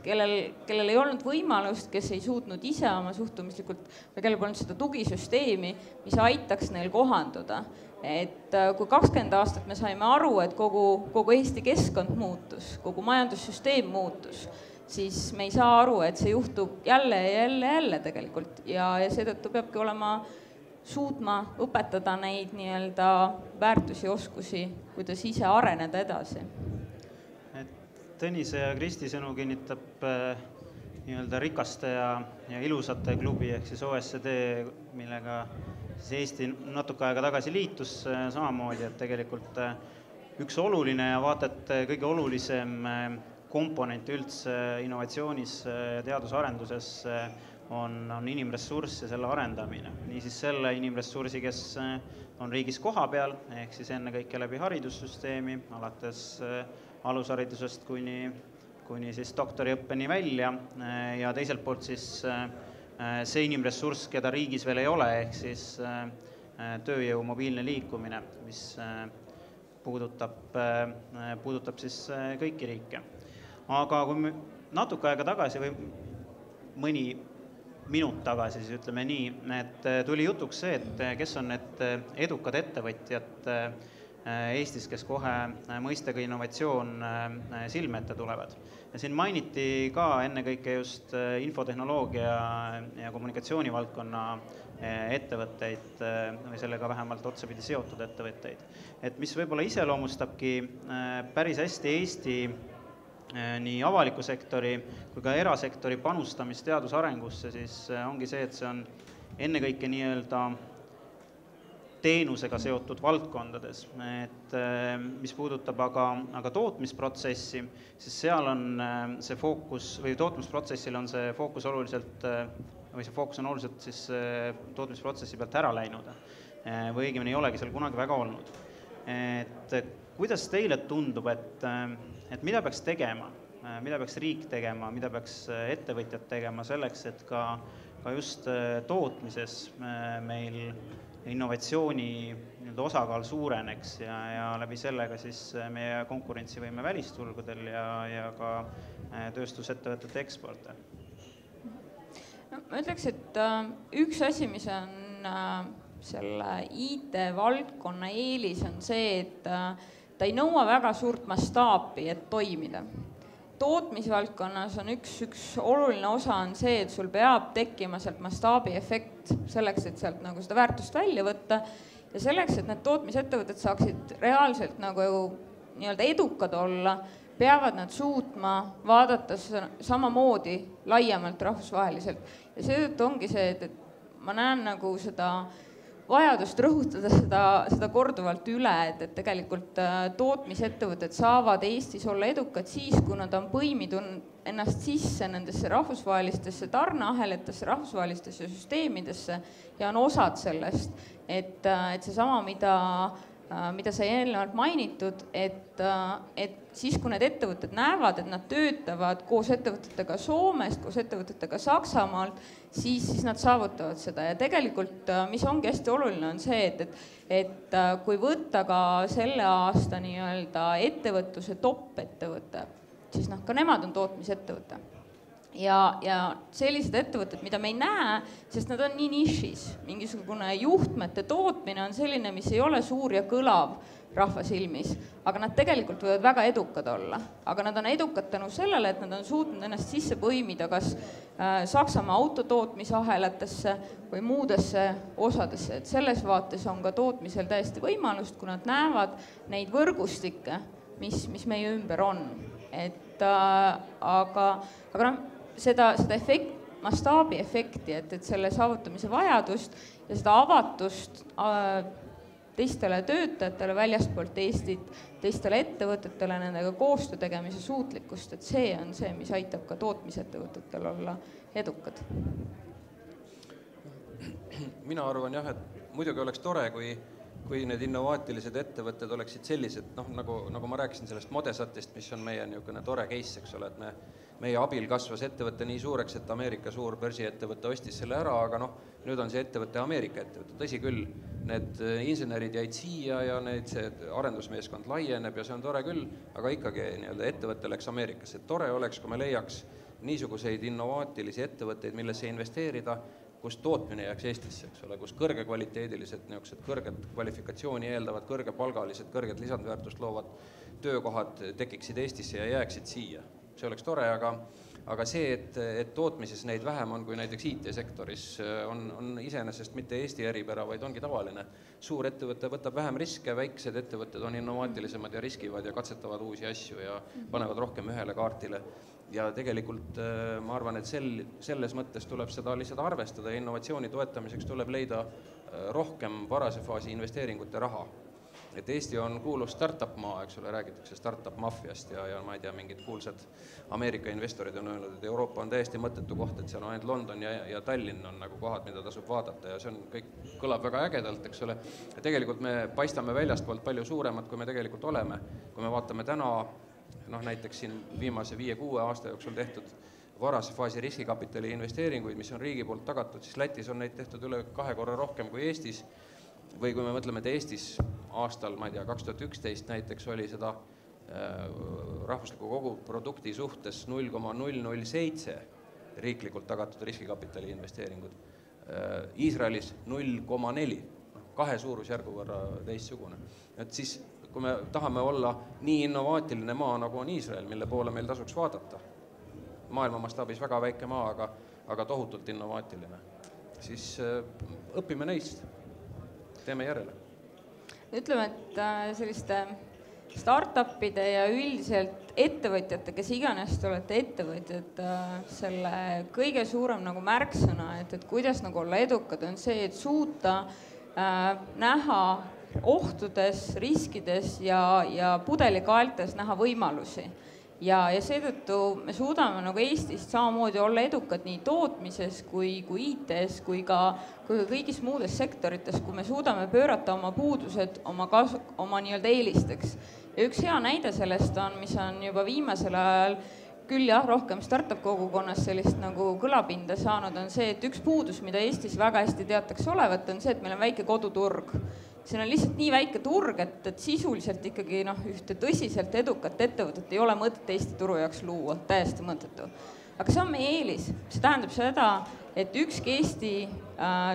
kellel ei olnud võimalust, kes ei suutnud ise oma suhtumislikult või kellel polnud seda tugisüsteemi, mis aitaks neil kohanduda. Et kui 20 aastat me saime aru, et kogu Eesti keskkond muutus, kogu majandussüsteem muutus, siis me ei saa aru, et see juhtub jälle tegelikult ja seetõttu peabki olema suutma õpetada neid nii-öelda väärtusi, oskusi, kuidas ise areneda edasi. Tõnise ja Kristi sõnu kinnitab nii-öelda rikaste ja ilusate klubi ehk siis OECD, millega siis Eesti natuke aega tagasi liitus samamoodi, et tegelikult üks oluline ja vaata, et kõige olulisem komponent üldse innovatsioonis ja teadusarenduses on inimressurss ja selle arendamine. Niisiis selle inimressursi, kes on riigis koha peal, ehk siis enne kõike läbi haridussüsteemi, alates alusharidusest kuni siis doktoriõppeni välja ja teiselt poolt siis see inimressurss, keda riigis veel ei ole, ehk siis tööjõu mobiilne liikumine, mis puudutab siis kõiki riike. Aga kui me natuke aega tagasi või mõni minut tagasi, siis ütleme nii, et tuli jutuks see, et kes on need edukad ettevõtjad Eestis, kes kohe mõistega innovatsioon silme ette tulevad. Ja siin mainiti ka ennekõike just infotehnoloogia ja kommunikatsiooni valdkonna ettevõtteid või sellega vähemalt otsapidi seotud ettevõtteid. Et mis võib-olla iseloomustabki päris hästi Eesti nii avaliku sektori kui ka erasektori panustamist teadusarengusse, siis ongi see, et see on ennekõike nii-öelda teenusega seotud valdkondades. Et mis puudutab aga tootmisprotsessi, siis seal on see fookus, või tootmisprotsessil on see fookus oluliselt, või see fookus on oluliselt siis tootmisprotsessi pealt ära läinud. Või õigemini ei olegi seal kunagi väga olnud. Et kuidas teile tundub, et mida peaks tegema, mida peaks riik tegema, mida peaks ettevõtjad tegema selleks, et ka just tootmises meil innovatsiooni nii-öelda osakaal suureneks ja läbi sellega siis meie konkurentsivõime välisturgudel ja ka tööstusettevõtete eksporte. No, ma ütleks, et üks asi, mis on selle IT-valdkonna eelis, on see, et ta ei nõua väga suurt mastaapi, et toimida. Tootmisvaldkonnas on üks oluline osa on see, et sul peab tekkima sealt mastaabi efekt selleks, et sealt nagu seda väärtust välja võtta ja selleks, et need tootmisettevõtted saaksid reaalselt nagu nii-öelda edukad olla, peavad nad suutma vaadata samamoodi laiemalt rahvusvaheliselt. Ja seetõttu ongi see, et ma näen nagu seda vajadust rõhutada seda korduvalt üle, et tegelikult tootmisettevõtted saavad Eestis olla edukad siis, kui nad on põiminud ennast sisse nendesse rahvusvahelistesse tarneahelatesse, rahvusvahelistesse süsteemidesse ja on osad sellest. Et seesama, mida sai eelnevalt mainitud, et siis, kui need ettevõtted näevad, et nad töötavad koos ettevõtetega Soomest, koos ettevõtetega Saksamaalt, siis nad saavutavad seda. Ja tegelikult, mis ongi hästi oluline, on see, et kui võtta ka selle aasta nii-öelda ettevõtluse top-ettevõte, siis ka nemad on tootmisettevõte. Ja sellised ettevõtted, mida me ei näe, sest nad on nii nišis. Mingisugune juhtmete tootmine on selline, mis ei ole suur ja kõlav rahva silmis, aga nad tegelikult võivad väga edukad olla. Aga nad on edukad tänu sellele, et nad on suutnud ennast sisse põimida kas Saksamaa autotootmisahelatesse või muudesse osadesse. Et selles vaates on ka tootmisel täiesti võimalust, kui nad näevad neid võrgustikke, mis meie ümber on. Aga seda mastaabi efekti, et selle saavutamise vajadust ja seda avatust teistele töötajatele väljastpoolt Eestit, teistele ettevõtetele, nendega koostöö tegemise suutlikkust, et see on see, mis aitab ka tootmisettevõtetel olla edukad. Mina arvan jah, et muidugi oleks tore, kui need innovaatilised ettevõtted oleksid sellised, nagu ma rääkisin sellest Modesatist, mis on meie niisugune tore case, eks ole, et meie abil kasvas ettevõtte nii suureks, et Ameerika suur börsiettevõte ostis selle ära, aga nüüd on see ettevõte Ameerika ettevõte. Tõsi küll, need insenerid jäid siia ja see arendusmeeskond laieneb ja see on tore küll, aga ikkagi ettevõte läks Ameerikasse. Tore oleks, kui me leiaks niisuguseid innovaatilisi ettevõtteid, millesse investeerida, kus tootmine jääks Eestisse, eks ole, kus kõrgekvaliteedilised, kõrget kvalifikatsiooni eeldavad, kõrgepalgalised, kõrget lisandväärtust loovad töökohad tekiksid Eestisse ja jääksid siia. See oleks tore, aga see, et tootmises neid vähem on kui näiteks IT-sektoris, on iseenesest mitte Eesti eripära, vaid ongi tavaline. Suur ettevõte võtab vähem riske, väiksed ettevõtted on innovaatilisemad ja riskivad ja katsetavad uusi asju ja panevad rohkem ühele kaartile. Ja tegelikult ma arvan, et selles mõttes tuleb seda lihtsalt arvestada ja innovatsiooni toetamiseks tuleb leida rohkem varase faasi investeeringute raha. Et Eesti on kuulus startup maa, eks ole, räägitakse startup mafiast ja ma ei tea, mingid kuulsad Ameerika investorid on öelnud, et Euroopa on täiesti mõttetu koht, et seal on ainult London ja Tallinn on nagu kohad, mida tasub vaadata ja see on kõik kõlab väga ägedalt, eks ole. Ja tegelikult me paistame väljastpoolt palju suuremad, kui me tegelikult oleme. Kui me vaatame täna, näiteks siin viimase 5-6 aasta jooksul tehtud varase faasi riskikapitali investeeringuid, mis on riigi poolt tagatud, siis Lätis on neid tehtud üle 2 korra rohkem kui Eestis. Või kui me mõtleme, et Eestis aastal, ma ei tea, 2011 näiteks oli seda rahvusliku koguprodukti suhtes 0,007 riiklikult tagatud riskikapitali investeeringud. Iisraelis 0,4, 2 suurusjärgu võrra teistsugune. Et siis, kui me tahame olla nii innovaatiline maa, nagu on Iisrael, mille poole meil tasuks vaadata, maailma mastaabis väga väike maa, aga tohutult innovaatiline, siis õpime neist. Teeme järele. Ütleme, et selliste startupide ja üldiselt ettevõtjate, kes iganes te olete ettevõtjad, selle kõige suurem nagu märksõna, et kuidas nagu olla edukad, on see, et suuta näha ohtudes, riskides ja pudelikaeltes näha võimalusi. Ja seetõttu me suudame nagu Eestis samamoodi olla edukad nii tootmises kui IT-s kui ka kõigis muudes sektorites, kui me suudame pöörata oma puudused oma nii-öelda eelisteks. Ja üks hea näide sellest on, mis on juba viimasel ajal küll jah, rohkem startup kogukonnas sellist nagu kõlapinda saanud, on see, et üks puudus, mida Eestis väga hästi teatakse olevat, on see, et meil on väike koduturg. Siin on lihtsalt nii väike turg, et sisuliselt ikkagi ühte tõsiselt edukat ettevõtet ei ole mõtet Eesti turu jaoks luua, täiesti mõttetu. Aga see on meie eelis. See tähendab seda, et ükski Eesti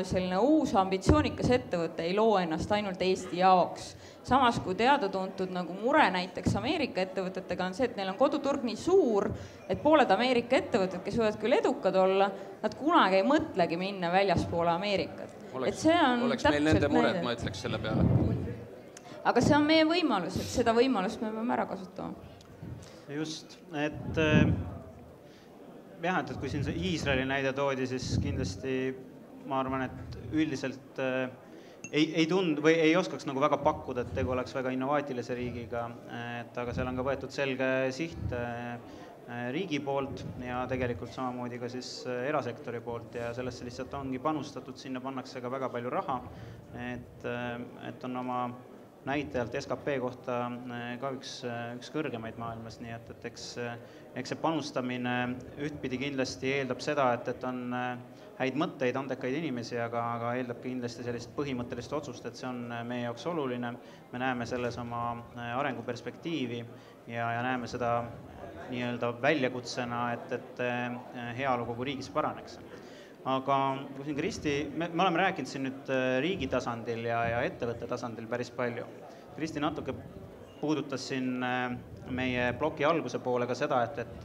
selline uus ambitsioonikas ettevõte ei loo ennast ainult Eesti jaoks. Samas kui teada-tuntud nagu mure näiteks Ameerika ettevõtetega on see, et neil on koduturg nii suur, et pooled Ameerika ettevõtted, kes võivad küll edukad olla, nad kunagi ei mõtlegi minna väljaspoole Ameerikat. Oleks meil nende mured, ma ütleks selle peale. Aga see on meie võimalus, et seda võimalust me peame ära kasutama. Just, et jah, et kui siin see Iisraeli näide toodi, siis kindlasti ma arvan, et üldiselt ei tund või ei oskaks nagu väga pakkuda, et tegu oleks väga innovaatilise riigiga, aga seal on ka võetud selge siht riigi poolt ja tegelikult samamoodi ka siis erasektori poolt ja sellesse lihtsalt ongi panustatud, sinna pannakse ka väga palju raha, et on oma näitajalt SKP kohta ka üks kõrgemaid maailmas, nii et eks see panustamine ühtpidi kindlasti eeldab seda, et on häid mõtteid, andekaid inimesi, aga eeldab kindlasti sellist põhimõttelist otsust, et see on meie jaoks oluline, me näeme selles oma arenguperspektiivi ja näeme seda nii-öelda väljakutsena, et heaolu kogu riigis paraneks. Aga kui siin Kristi, me oleme rääkinud siin nüüd riigi tasandil ja ettevõtte tasandil päris palju. Kristi natuke puudutas siin meie ploki alguse poole ka seda, et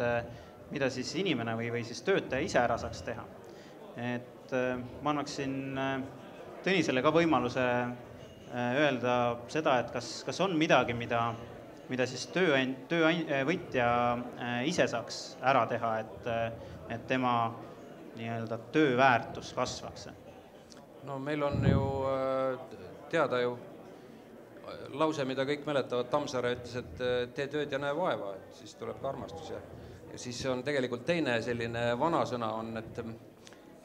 mida siis inimene või siis töötaja ise ära saaks teha. Et ma annaksin Tõnisele ka võimaluse öelda seda, et kas on midagi, mida siis töövõtja ise saaks ära teha, et tema nii-öelda tööväärtus kasvaks? No meil on ju teada ju lause, mida kõik mäletavad, Tammsaare ütles, et tee tööd ja näe vaeva, et siis tuleb ka armastus. Ja siis on tegelikult teine selline vanasõna on, et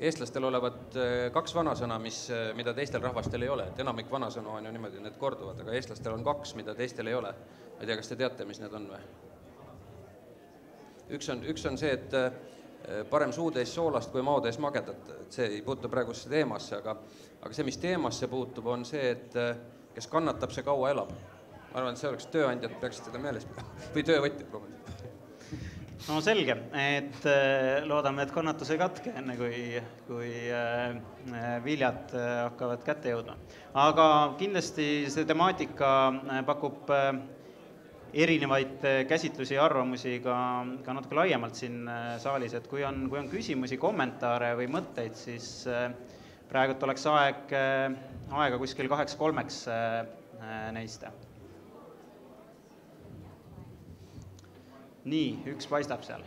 eestlastel olevat kaks vanasõna, mida teistel rahvastel ei ole. Et enamik vanasõnu on ju niimoodi, need korduvad, aga eestlastel on kaks, mida teistel ei ole. Ma ei tea, kas te teate, mis need on või? Üks on see, et parem suudeis soolast kui maodeis magedat. See ei puutu praegusesse teemasse, aga see, mis teemasse puutub, on see, et kes kannatab, see kaua elab. Ma arvan, et see oleks tööandjad, peaksid seda meeles või töövõtjad. No selge, et loodame, et kannatus ei katke enne, kui viljad hakkavad kätte jõudma. Aga kindlasti see temaatika pakub erinevaid käsitlusi ja arvamusi ka natuke laiemalt siin saalis, et kui on küsimusi, kommentaare või mõtteid, siis praegult oleks aega kuskil 2:03 neist. Nii, üks paistab seal.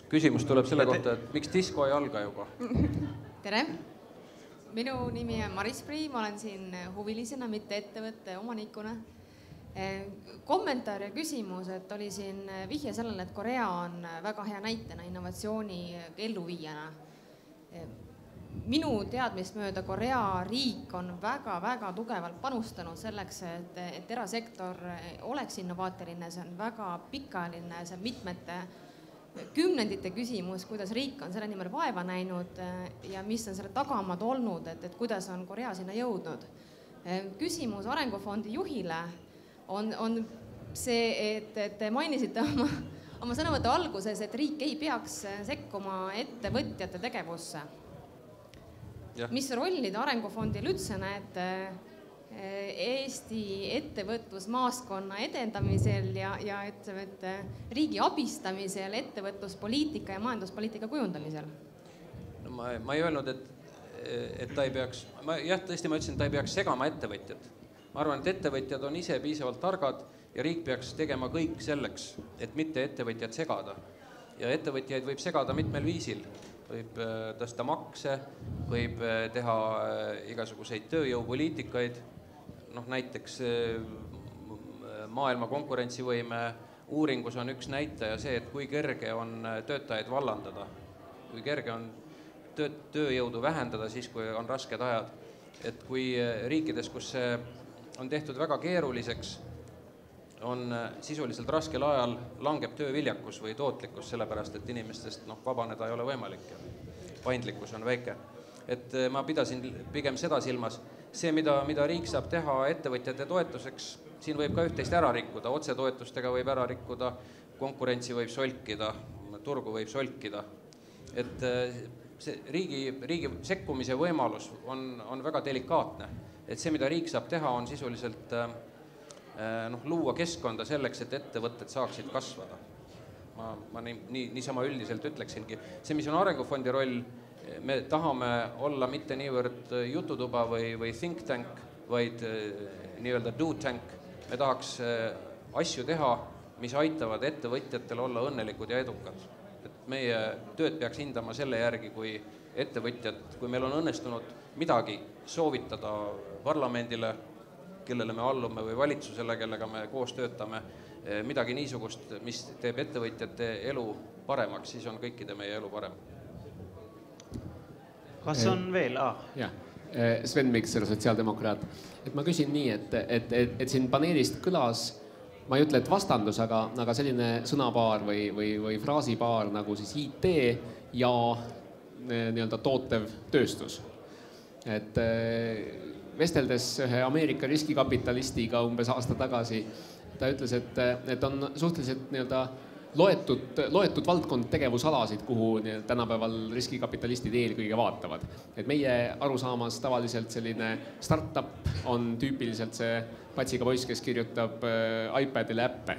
Küsimus tuleb selle kohta, et miks disko ei alga juba? Tere! Minu nimi on Maris Prii, ma olen siin huvilisena, mitte ettevõtte omanikuna. Kommentaar ja küsimus, et oli siin vihje sellele, et Korea on väga hea näitena innovatsiooni elluviijana. Minu teadmist mööda Korea riik on väga tugevalt panustanud selleks, et erasektor oleks innovaatiline, see on väga pikaajaline, see on mitmete kümnendite küsimus, kuidas riik on selle nimel vaeva näinud ja mis on selle tagamad olnud, et kuidas on Korea sinna jõudnud. Küsimus Arengufondi juhile on see, et te mainisite oma sõnavõtu alguses, et riik ei peaks sekkuma ettevõtjate tegevusse. Mis rollid Arengufondil üldse näete Eesti ettevõtlusmaaskonna edendamisel ja ütleme, et riigi abistamisel ettevõtluspoliitika ja majanduspoliitika kujundamisel? No ma ei öelnud, et ta ei peaks, tõesti ma ütlesin, et ta ei peaks segama ettevõtjat. Ma arvan, et ettevõtjad on ise piisavalt targad ja riik peaks tegema kõik selleks, et mitte ettevõtjad segada. Ja ettevõtjaid võib segada mitmel viisil. Võib tõsta makse, võib teha igasuguseid tööjõupoliitikaid, näiteks maailma konkurentsivõime uuringus on üks näitaja see, et kui kerge on töötajaid vallandada, kui kerge on tööjõudu vähendada siis, kui on rasked ajad. Et kui riikides, kus see on tehtud väga keeruliseks, on sisuliselt raskel ajal langeb tööviljakus või tootlikkus, sellepärast et inimestest vabaneda ei ole võimalik ja paindlikkus on väike. Et ma pidasin pigem seda silmas. See, mida riik saab teha ettevõtjate toetuseks, siin võib ka üht-teist ära rikkuda, otsetoetustega võib ära rikkuda, konkurentsi võib solkida, turgu võib solkida. Et see riigi sekkumise võimalus on väga delikaatne. Et see, mida riik saab teha, on sisuliselt luua keskkonda selleks, et ettevõtted saaksid kasvada. Ma niisama üldiselt ütleksingi. See, mis on Arengufondi roll, me tahame olla mitte niivõrd jututuba või think tank, vaid nii-öelda do tank. Me tahaks asju teha, mis aitavad ettevõtjatel olla õnnelikud ja edukad. Et meie tööd peaks hindama selle järgi, kui ettevõtjad, kui meil on õnnestunud midagi soovitada parlamendile, kellele me allume, või valitsusele, kellega me koos töötame, midagi niisugust, mis teeb ettevõtjate elu paremaks, siis on kõikide meie elu parem. Kas on veel? Jah, Sven Mikser, sotsiaaldemokraat. Et ma küsin nii, et siin paneelist kõlas, ma ei ütle, et vastandus, aga selline sõnapaar või fraasipaar nagu siis IT ja nii-öelda tootev tööstus. Et vesteldes ühe Ameerika riskikapitalistiga umbes aasta tagasi, ta ütles, et on suhteliselt nii-öelda loetud valdkond tegevusalasid, kuhu tänapäeval riskikapitalistid eelkõige vaatavad. Et meie arusaamas tavaliselt selline startup on tüüpiliselt see patsiga poiss, kes kirjutab iPadile äppe.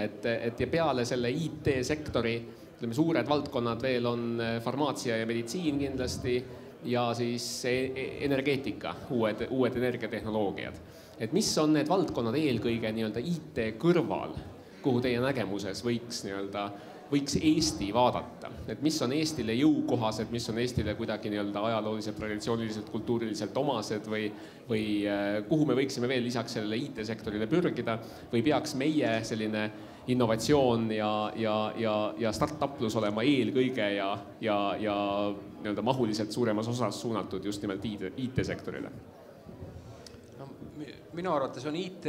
Et ja peale selle IT-sektori suured valdkonnad veel on farmaatsia ja meditsiin kindlasti ja siis energeetika, uued energiatehnoloogiad. Et mis on need valdkonnad eelkõige nii-öelda IT kõrval, kuhu teie nägemuses võiks Eesti vaadata, et mis on Eestile jõukohased, mis on Eestile kuidagi nii-öelda ajalooliselt, traditsiooniliselt, kultuuriliselt omased või kuhu me võiksime veel lisaks sellele IT-sektorile pürgida või peaks meie selline innovatsioon ja start-uplus olema eelkõige ja nii-öelda mahuliselt suuremas osas suunatud just nimelt IT-sektorile? Minu arvates on IT,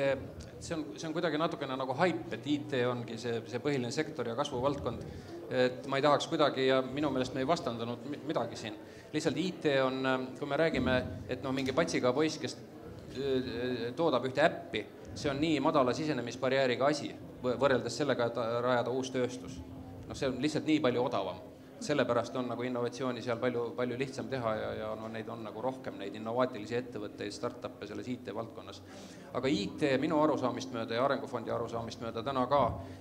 see on kuidagi natukene nagu hype, et IT ongi see põhiline sektor ja kasvuvaldkond. Et ma ei tahaks kuidagi ja minu meelest me ei vastandanud midagi siin. Lihtsalt IT on, kui me räägime, et mingi patsiga poiss, kes toodab ühte äppi, see on nii madala sisenemisbarjääriga asi, võrreldes sellega, et rajada uus tööstus. See on lihtsalt nii palju odavam. Sellepärast on nagu innovatsiooni seal palju lihtsam teha ja neid on nagu rohkem neid innovaatilisi ettevõtteid, start-up'e selles IT-valdkonnas. Aga IT minu arusaamist mööda ja Arengufondi arusaamist mööda täna ka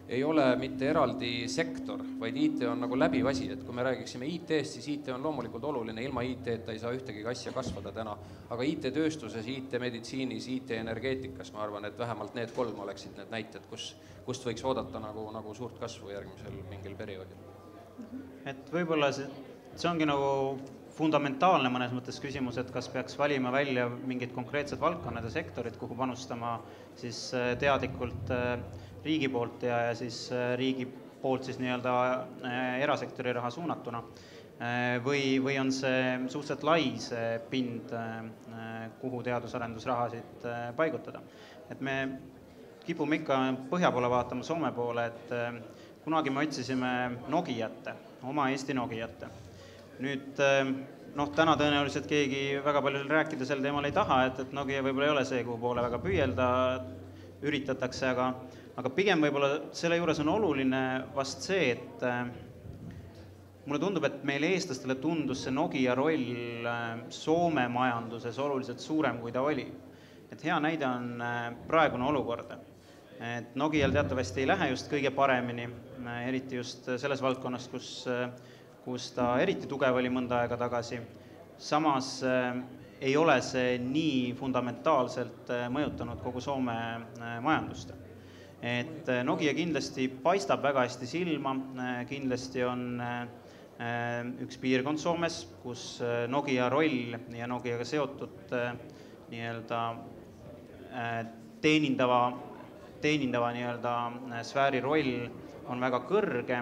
ei ole mitte eraldi sektor, vaid IT on nagu läbivasi, et kui me räägiksime IT-st, siis IT on loomulikult oluline, ilma IT-ta ei saa ühtegi asja kasvada täna, aga IT-tööstuses, IT-meditsiinis, IT-energeetikas, ma arvan, et vähemalt need 3 oleksid need näited, kust võiks oodata nagu suurt kasvu järgmisel mingil perioodil. Et võib-olla see ongi nagu fundamentaalne mõnes mõttes küsimus, et kas peaks valima välja mingid konkreetsed valdkonnad ja sektorid, kuhu panustama siis teadlikult riigi poolt ja siis riigi poolt siis nii-öelda erasektori raha suunatuna. Või on see suhteliselt lai see pind, kuhu teadusarendusrahasid paigutada. Et me kipume ikka põhja poole vaatama Soome poole, et kunagi me otsisime Nokiate, oma Eesti Nokiate. Nüüd, täna tõenäoliselt keegi väga palju rääkida sel teemal ei taha, et Nokia võib-olla ei ole see, kuhu poole väga püüelda üritatakse, aga pigem võib-olla selle juures on oluline vast see, et mulle tundub, et meile eestlastele tundus see Nokia roll Soome majanduses oluliselt suurem, kui ta oli. Et hea näide on praegune olukord. Et Nokial teatavasti ei lähe just kõige paremini, eriti just selles valdkonnas, kus ta eriti tugev oli mõnda aega tagasi. Samas ei ole see nii fundamentaalselt mõjutanud kogu Soome majandust. Et Nokia kindlasti paistab väga hästi silma, kindlasti on üks piirkond Soomes, kus Nokia roll ja Nokiaga seotud nii-öelda teenindava nii-öelda sfääri roll on väga kõrge,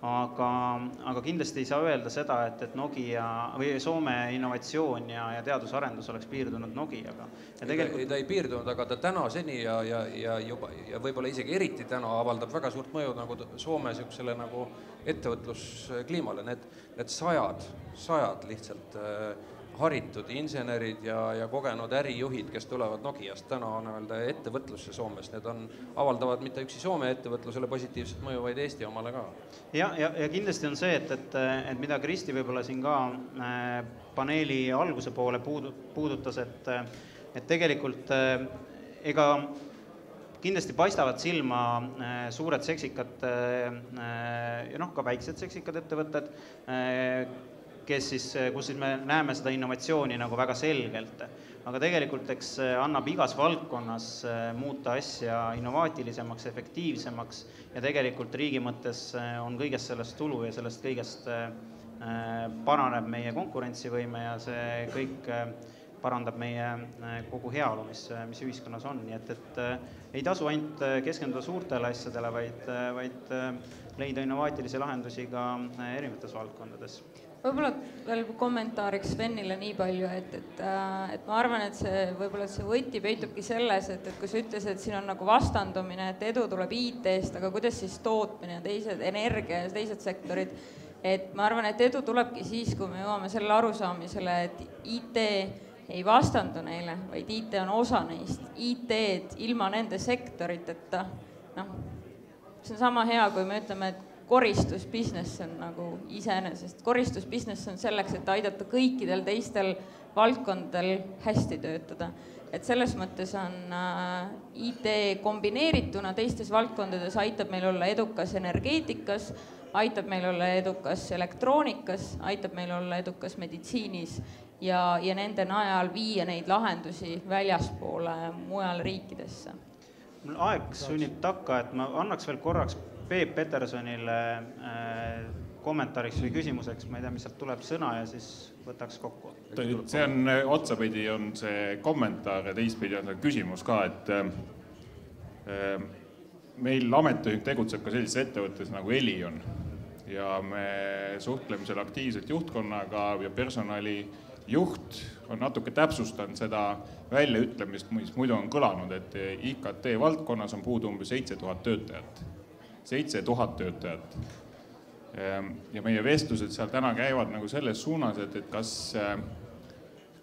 aga kindlasti ei saa öelda seda, et Nokia või Soome innovatsioon ja teadusarendus oleks piirdunud Nokiaga. Tegelikult... Ta ei piirdunud, aga ta täna seni ja võib-olla isegi eriti täna avaldab väga suurt mõju nagu Soome sihukesele nagu ettevõtluskliimale. Need sajad lihtsalt haritud insenerid ja kogenud ärijuhid, kes tulevad Nokiast täna on ettevõtlusse Soomes, need avaldavad mitte üksi Soome ettevõtlusele positiivset mõju, vaid Eesti omale ka. Ja kindlasti on see, et mida Kristi võib-olla siin ka paneeli alguse poole puudutas, et tegelikult ega kindlasti paistavad silma suured seksikad ja ka väiksed seksikad ettevõtted, kus siis me näeme seda innovatsiooni nagu väga selgelt. Aga tegelikult eks annab igas valdkonnas muuta asja innovaatilisemaks, efektiivsemaks ja tegelikult riigi mõttes on kõigest sellest tulu ja sellest kõigest paraneb meie konkurentsivõime ja see kõik parandab meie kogu heaolu, mis ühiskonnas on. Nii et ei tasu ainult keskenduda suurtele asjadele, vaid leida innovaatilisi lahendusi ka erinevates valdkondades. Võib-olla veel kommentaariks Svenile nii palju, et ma arvan, et see võti peitubki selles, et kui sa ütles, et siin on nagu vastandumine, et edu tuleb IT-st, aga kuidas siis tootmine ja teised energia ja teised sektorid, et ma arvan, et edu tulebki siis, kui me jõuame selle arusaamisele, et IT ei vastandu neile, vaid IT on osa neist. IT-d ilma nende sektoriteta, see on sama hea, kui me ütleme, et koristusbusiness on nagu iseenesest. Koristusbusiness on selleks, et aidata kõikidel teistel valdkondadel hästi töötada. Et selles mõttes on IT kombineerituna teistes valdkondades aitab meil olla edukas energeetikas, aitab meil olla edukas elektroonikas, aitab meil olla edukas meditsiinis ja nende najal viia neid lahendusi väljaspoole mujal riikidesse. Aeg sunnib takka, et ma annaks veel korraks Peep Petersonile kommentaariks või küsimuseks, ma ei tea, mis sealt tuleb sõna ja siis võtaks kokku. See on otsapidi on see kommentaar ja teistpidi on see küsimus ka, et meil ametiühing tegutseb ka sellises ettevõttes nagu Elion ja me suhtleme seal aktiivselt juhtkonnaga ja personalijuht on natuke täpsustanud seda väljaütlemist, mis muidu on kõlanud, et IKT valdkonnas on puudu umbes 7000 töötajat. 7000 töötajat. Ja meie vestlused seal täna käivad nagu selles suunas, et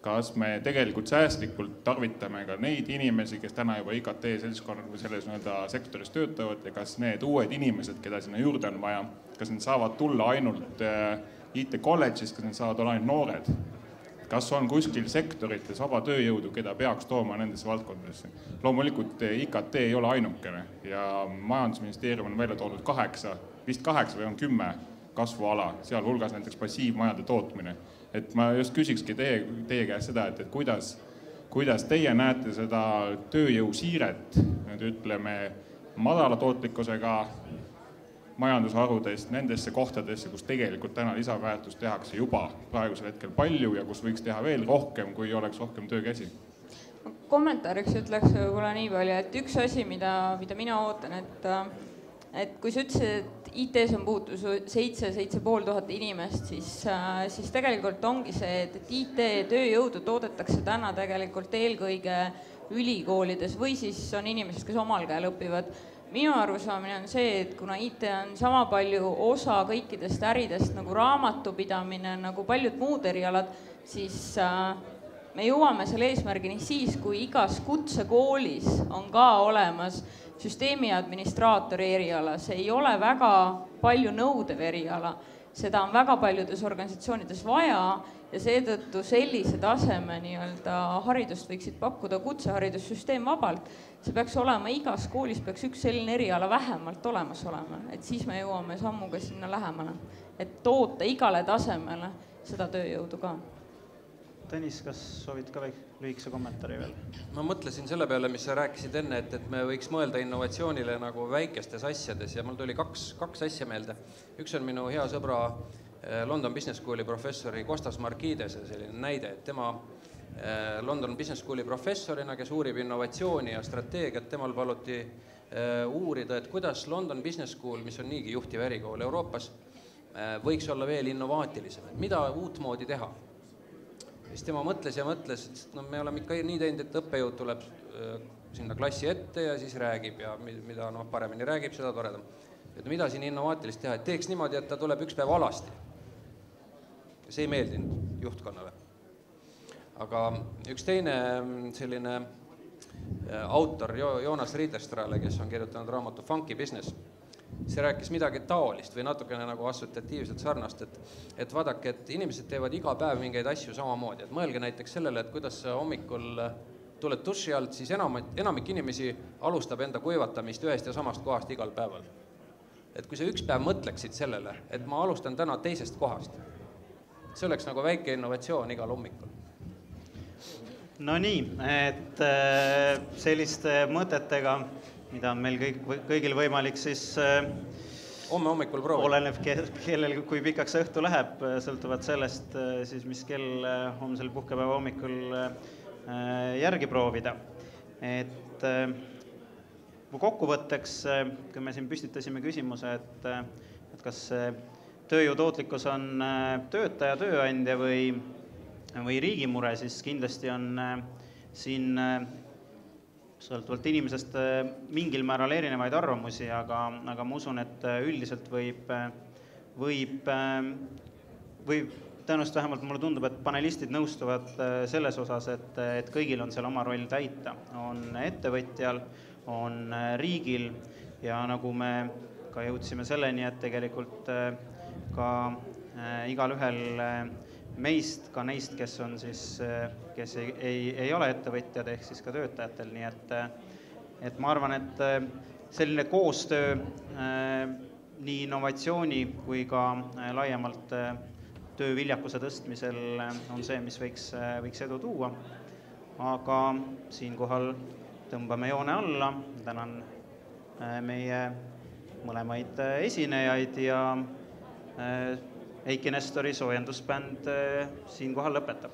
kas me tegelikult säästlikult tarvitame ka neid inimesi, kes täna juba IKT seltskonnad või selles sektoris töötavad ja kas need uued inimesed, keda sinna juurde on vaja, kas need saavad tulla ainult IT-kolledžist, kas need saavad olla ainult noored? Kas on kuskil sektorites vaba tööjõudu, keda peaks tooma nendesse valdkondadesse? Loomulikult IKT ei ole ainukene ja majandusministeerium on välja toonud 8 või on 10 kasvuala, seal hulgas näiteks passiivmajade tootmine. Et ma just küsikski teie käest seda, et kuidas teie näete seda tööjõu siiret, ütleme, madala tootlikkusega majandusharudest nendesse kohtadesse, kus tegelikult täna lisaväärtust tehakse juba praegusel hetkel palju ja kus võiks teha veel rohkem, kui oleks rohkem töökäsi? Kommentaariks ütleks võib-olla nii palju, et üks asi, mida mina ootan, et kui sa ütlesid, et IT-s on puutu 7,500 inimest, siis tegelikult ongi see, et IT-tööjõudu toodetakse täna tegelikult eelkõige ülikoolides või siis on inimesed, kes omal käel õpivad. Minu arusaamine on see, et kuna IT on sama palju osa kõikidest äridest nagu raamatupidamine, nagu paljud muud erialad, siis me jõuame selle eesmärgini siis, kui igas kutsekoolis on ka olemas süsteemi administraatori eriala. See ei ole väga palju nõudev eriala, seda on väga paljudes organisatsioonides vaja ja seetõttu sellise taseme haridust võiksid pakkuda kutseharidussüsteem vabalt. See peaks olema, igas koolis peaks üks selline eriala vähemalt olemas olema, et siis me jõuame sammuga sinna lähemale, et toota igale tasemele seda tööjõudu ka. Tõnis, kas soovid ka lühikese kommentaari veel? Ma mõtlesin selle peale, mis sa rääkisid enne, et me võiks mõelda innovatsioonile nagu väikestes asjades ja mul tuli kaks asja meelde. Üks on minu hea sõbra London Business Schooli professori Kostas Markides selline näide, et tema London Business Schooli professorina, kes uurib innovatsiooni ja strateegiat, temal paluti uurida, et kuidas London Business School, mis on niigi juhtiv ärikool Euroopas, võiks olla veel innovaatilisem, et mida uutmoodi teha. Siis tema mõtles ja mõtles, et no me oleme ikka nii teinud, et õppejõud tuleb sinna klassi ette ja siis räägib ja mida paremini räägib, seda toredam. Et mida siin innovaatilist teha, et teeks niimoodi, et ta tuleb üks päev alasti. See ei meeldinud juhtkonnale. Aga üks teine selline autor Joonas Riederstrale, kes on kirjutanud raamatu Funky Business, see rääkis midagi taolist või natukene nagu assotsiatiivselt sarnast, et vaadake, et inimesed teevad iga päev mingeid asju samamoodi, et mõelge näiteks sellele, et kuidas hommikul tuled duši alt, siis enamik inimesi alustab enda kuivatamist ühest ja samast kohast igal päeval. Et kui sa üks päev mõtleksid sellele, et ma alustan täna teisest kohast, see oleks nagu väike innovatsioon igal hommikul. No nii, et selliste mõtetega, mida on meil kõigil võimalik, siis homme hommikul proovida. Oleneb kellel, kui pikaks õhtu läheb, sõltuvad sellest, siis mis kell homsel puhkepäeva hommikul järgi proovida. Et kokkuvõtteks, kui me siin püstitasime küsimuse, et kas tööjõu tootlikkus on töötaja, tööandja või riigi mure, siis kindlasti on siin sõltuvalt inimesest mingil määral erinevaid arvamusi, aga ma usun, et üldiselt võib tõenäoliselt vähemalt mulle tundub, et panelistid nõustuvad selles osas, et kõigil on seal oma roll täita. On ettevõtjal, on riigil ja nagu me ka jõudsime selleni, et tegelikult ka igal ühel meist, ka neist, kes on siis, kes ei ole ettevõtjad, ehk siis ka töötajatel, nii et ma arvan, et selline koostöö nii innovatsiooni kui ka laiemalt tööviljakuse tõstmisel on see, mis võiks edu tuua. Aga siinkohal tõmbame joone alla, tänan meie mõlemaid esinejaid ja Eiki Nestori soojendusbänd siinkohal lõpetab.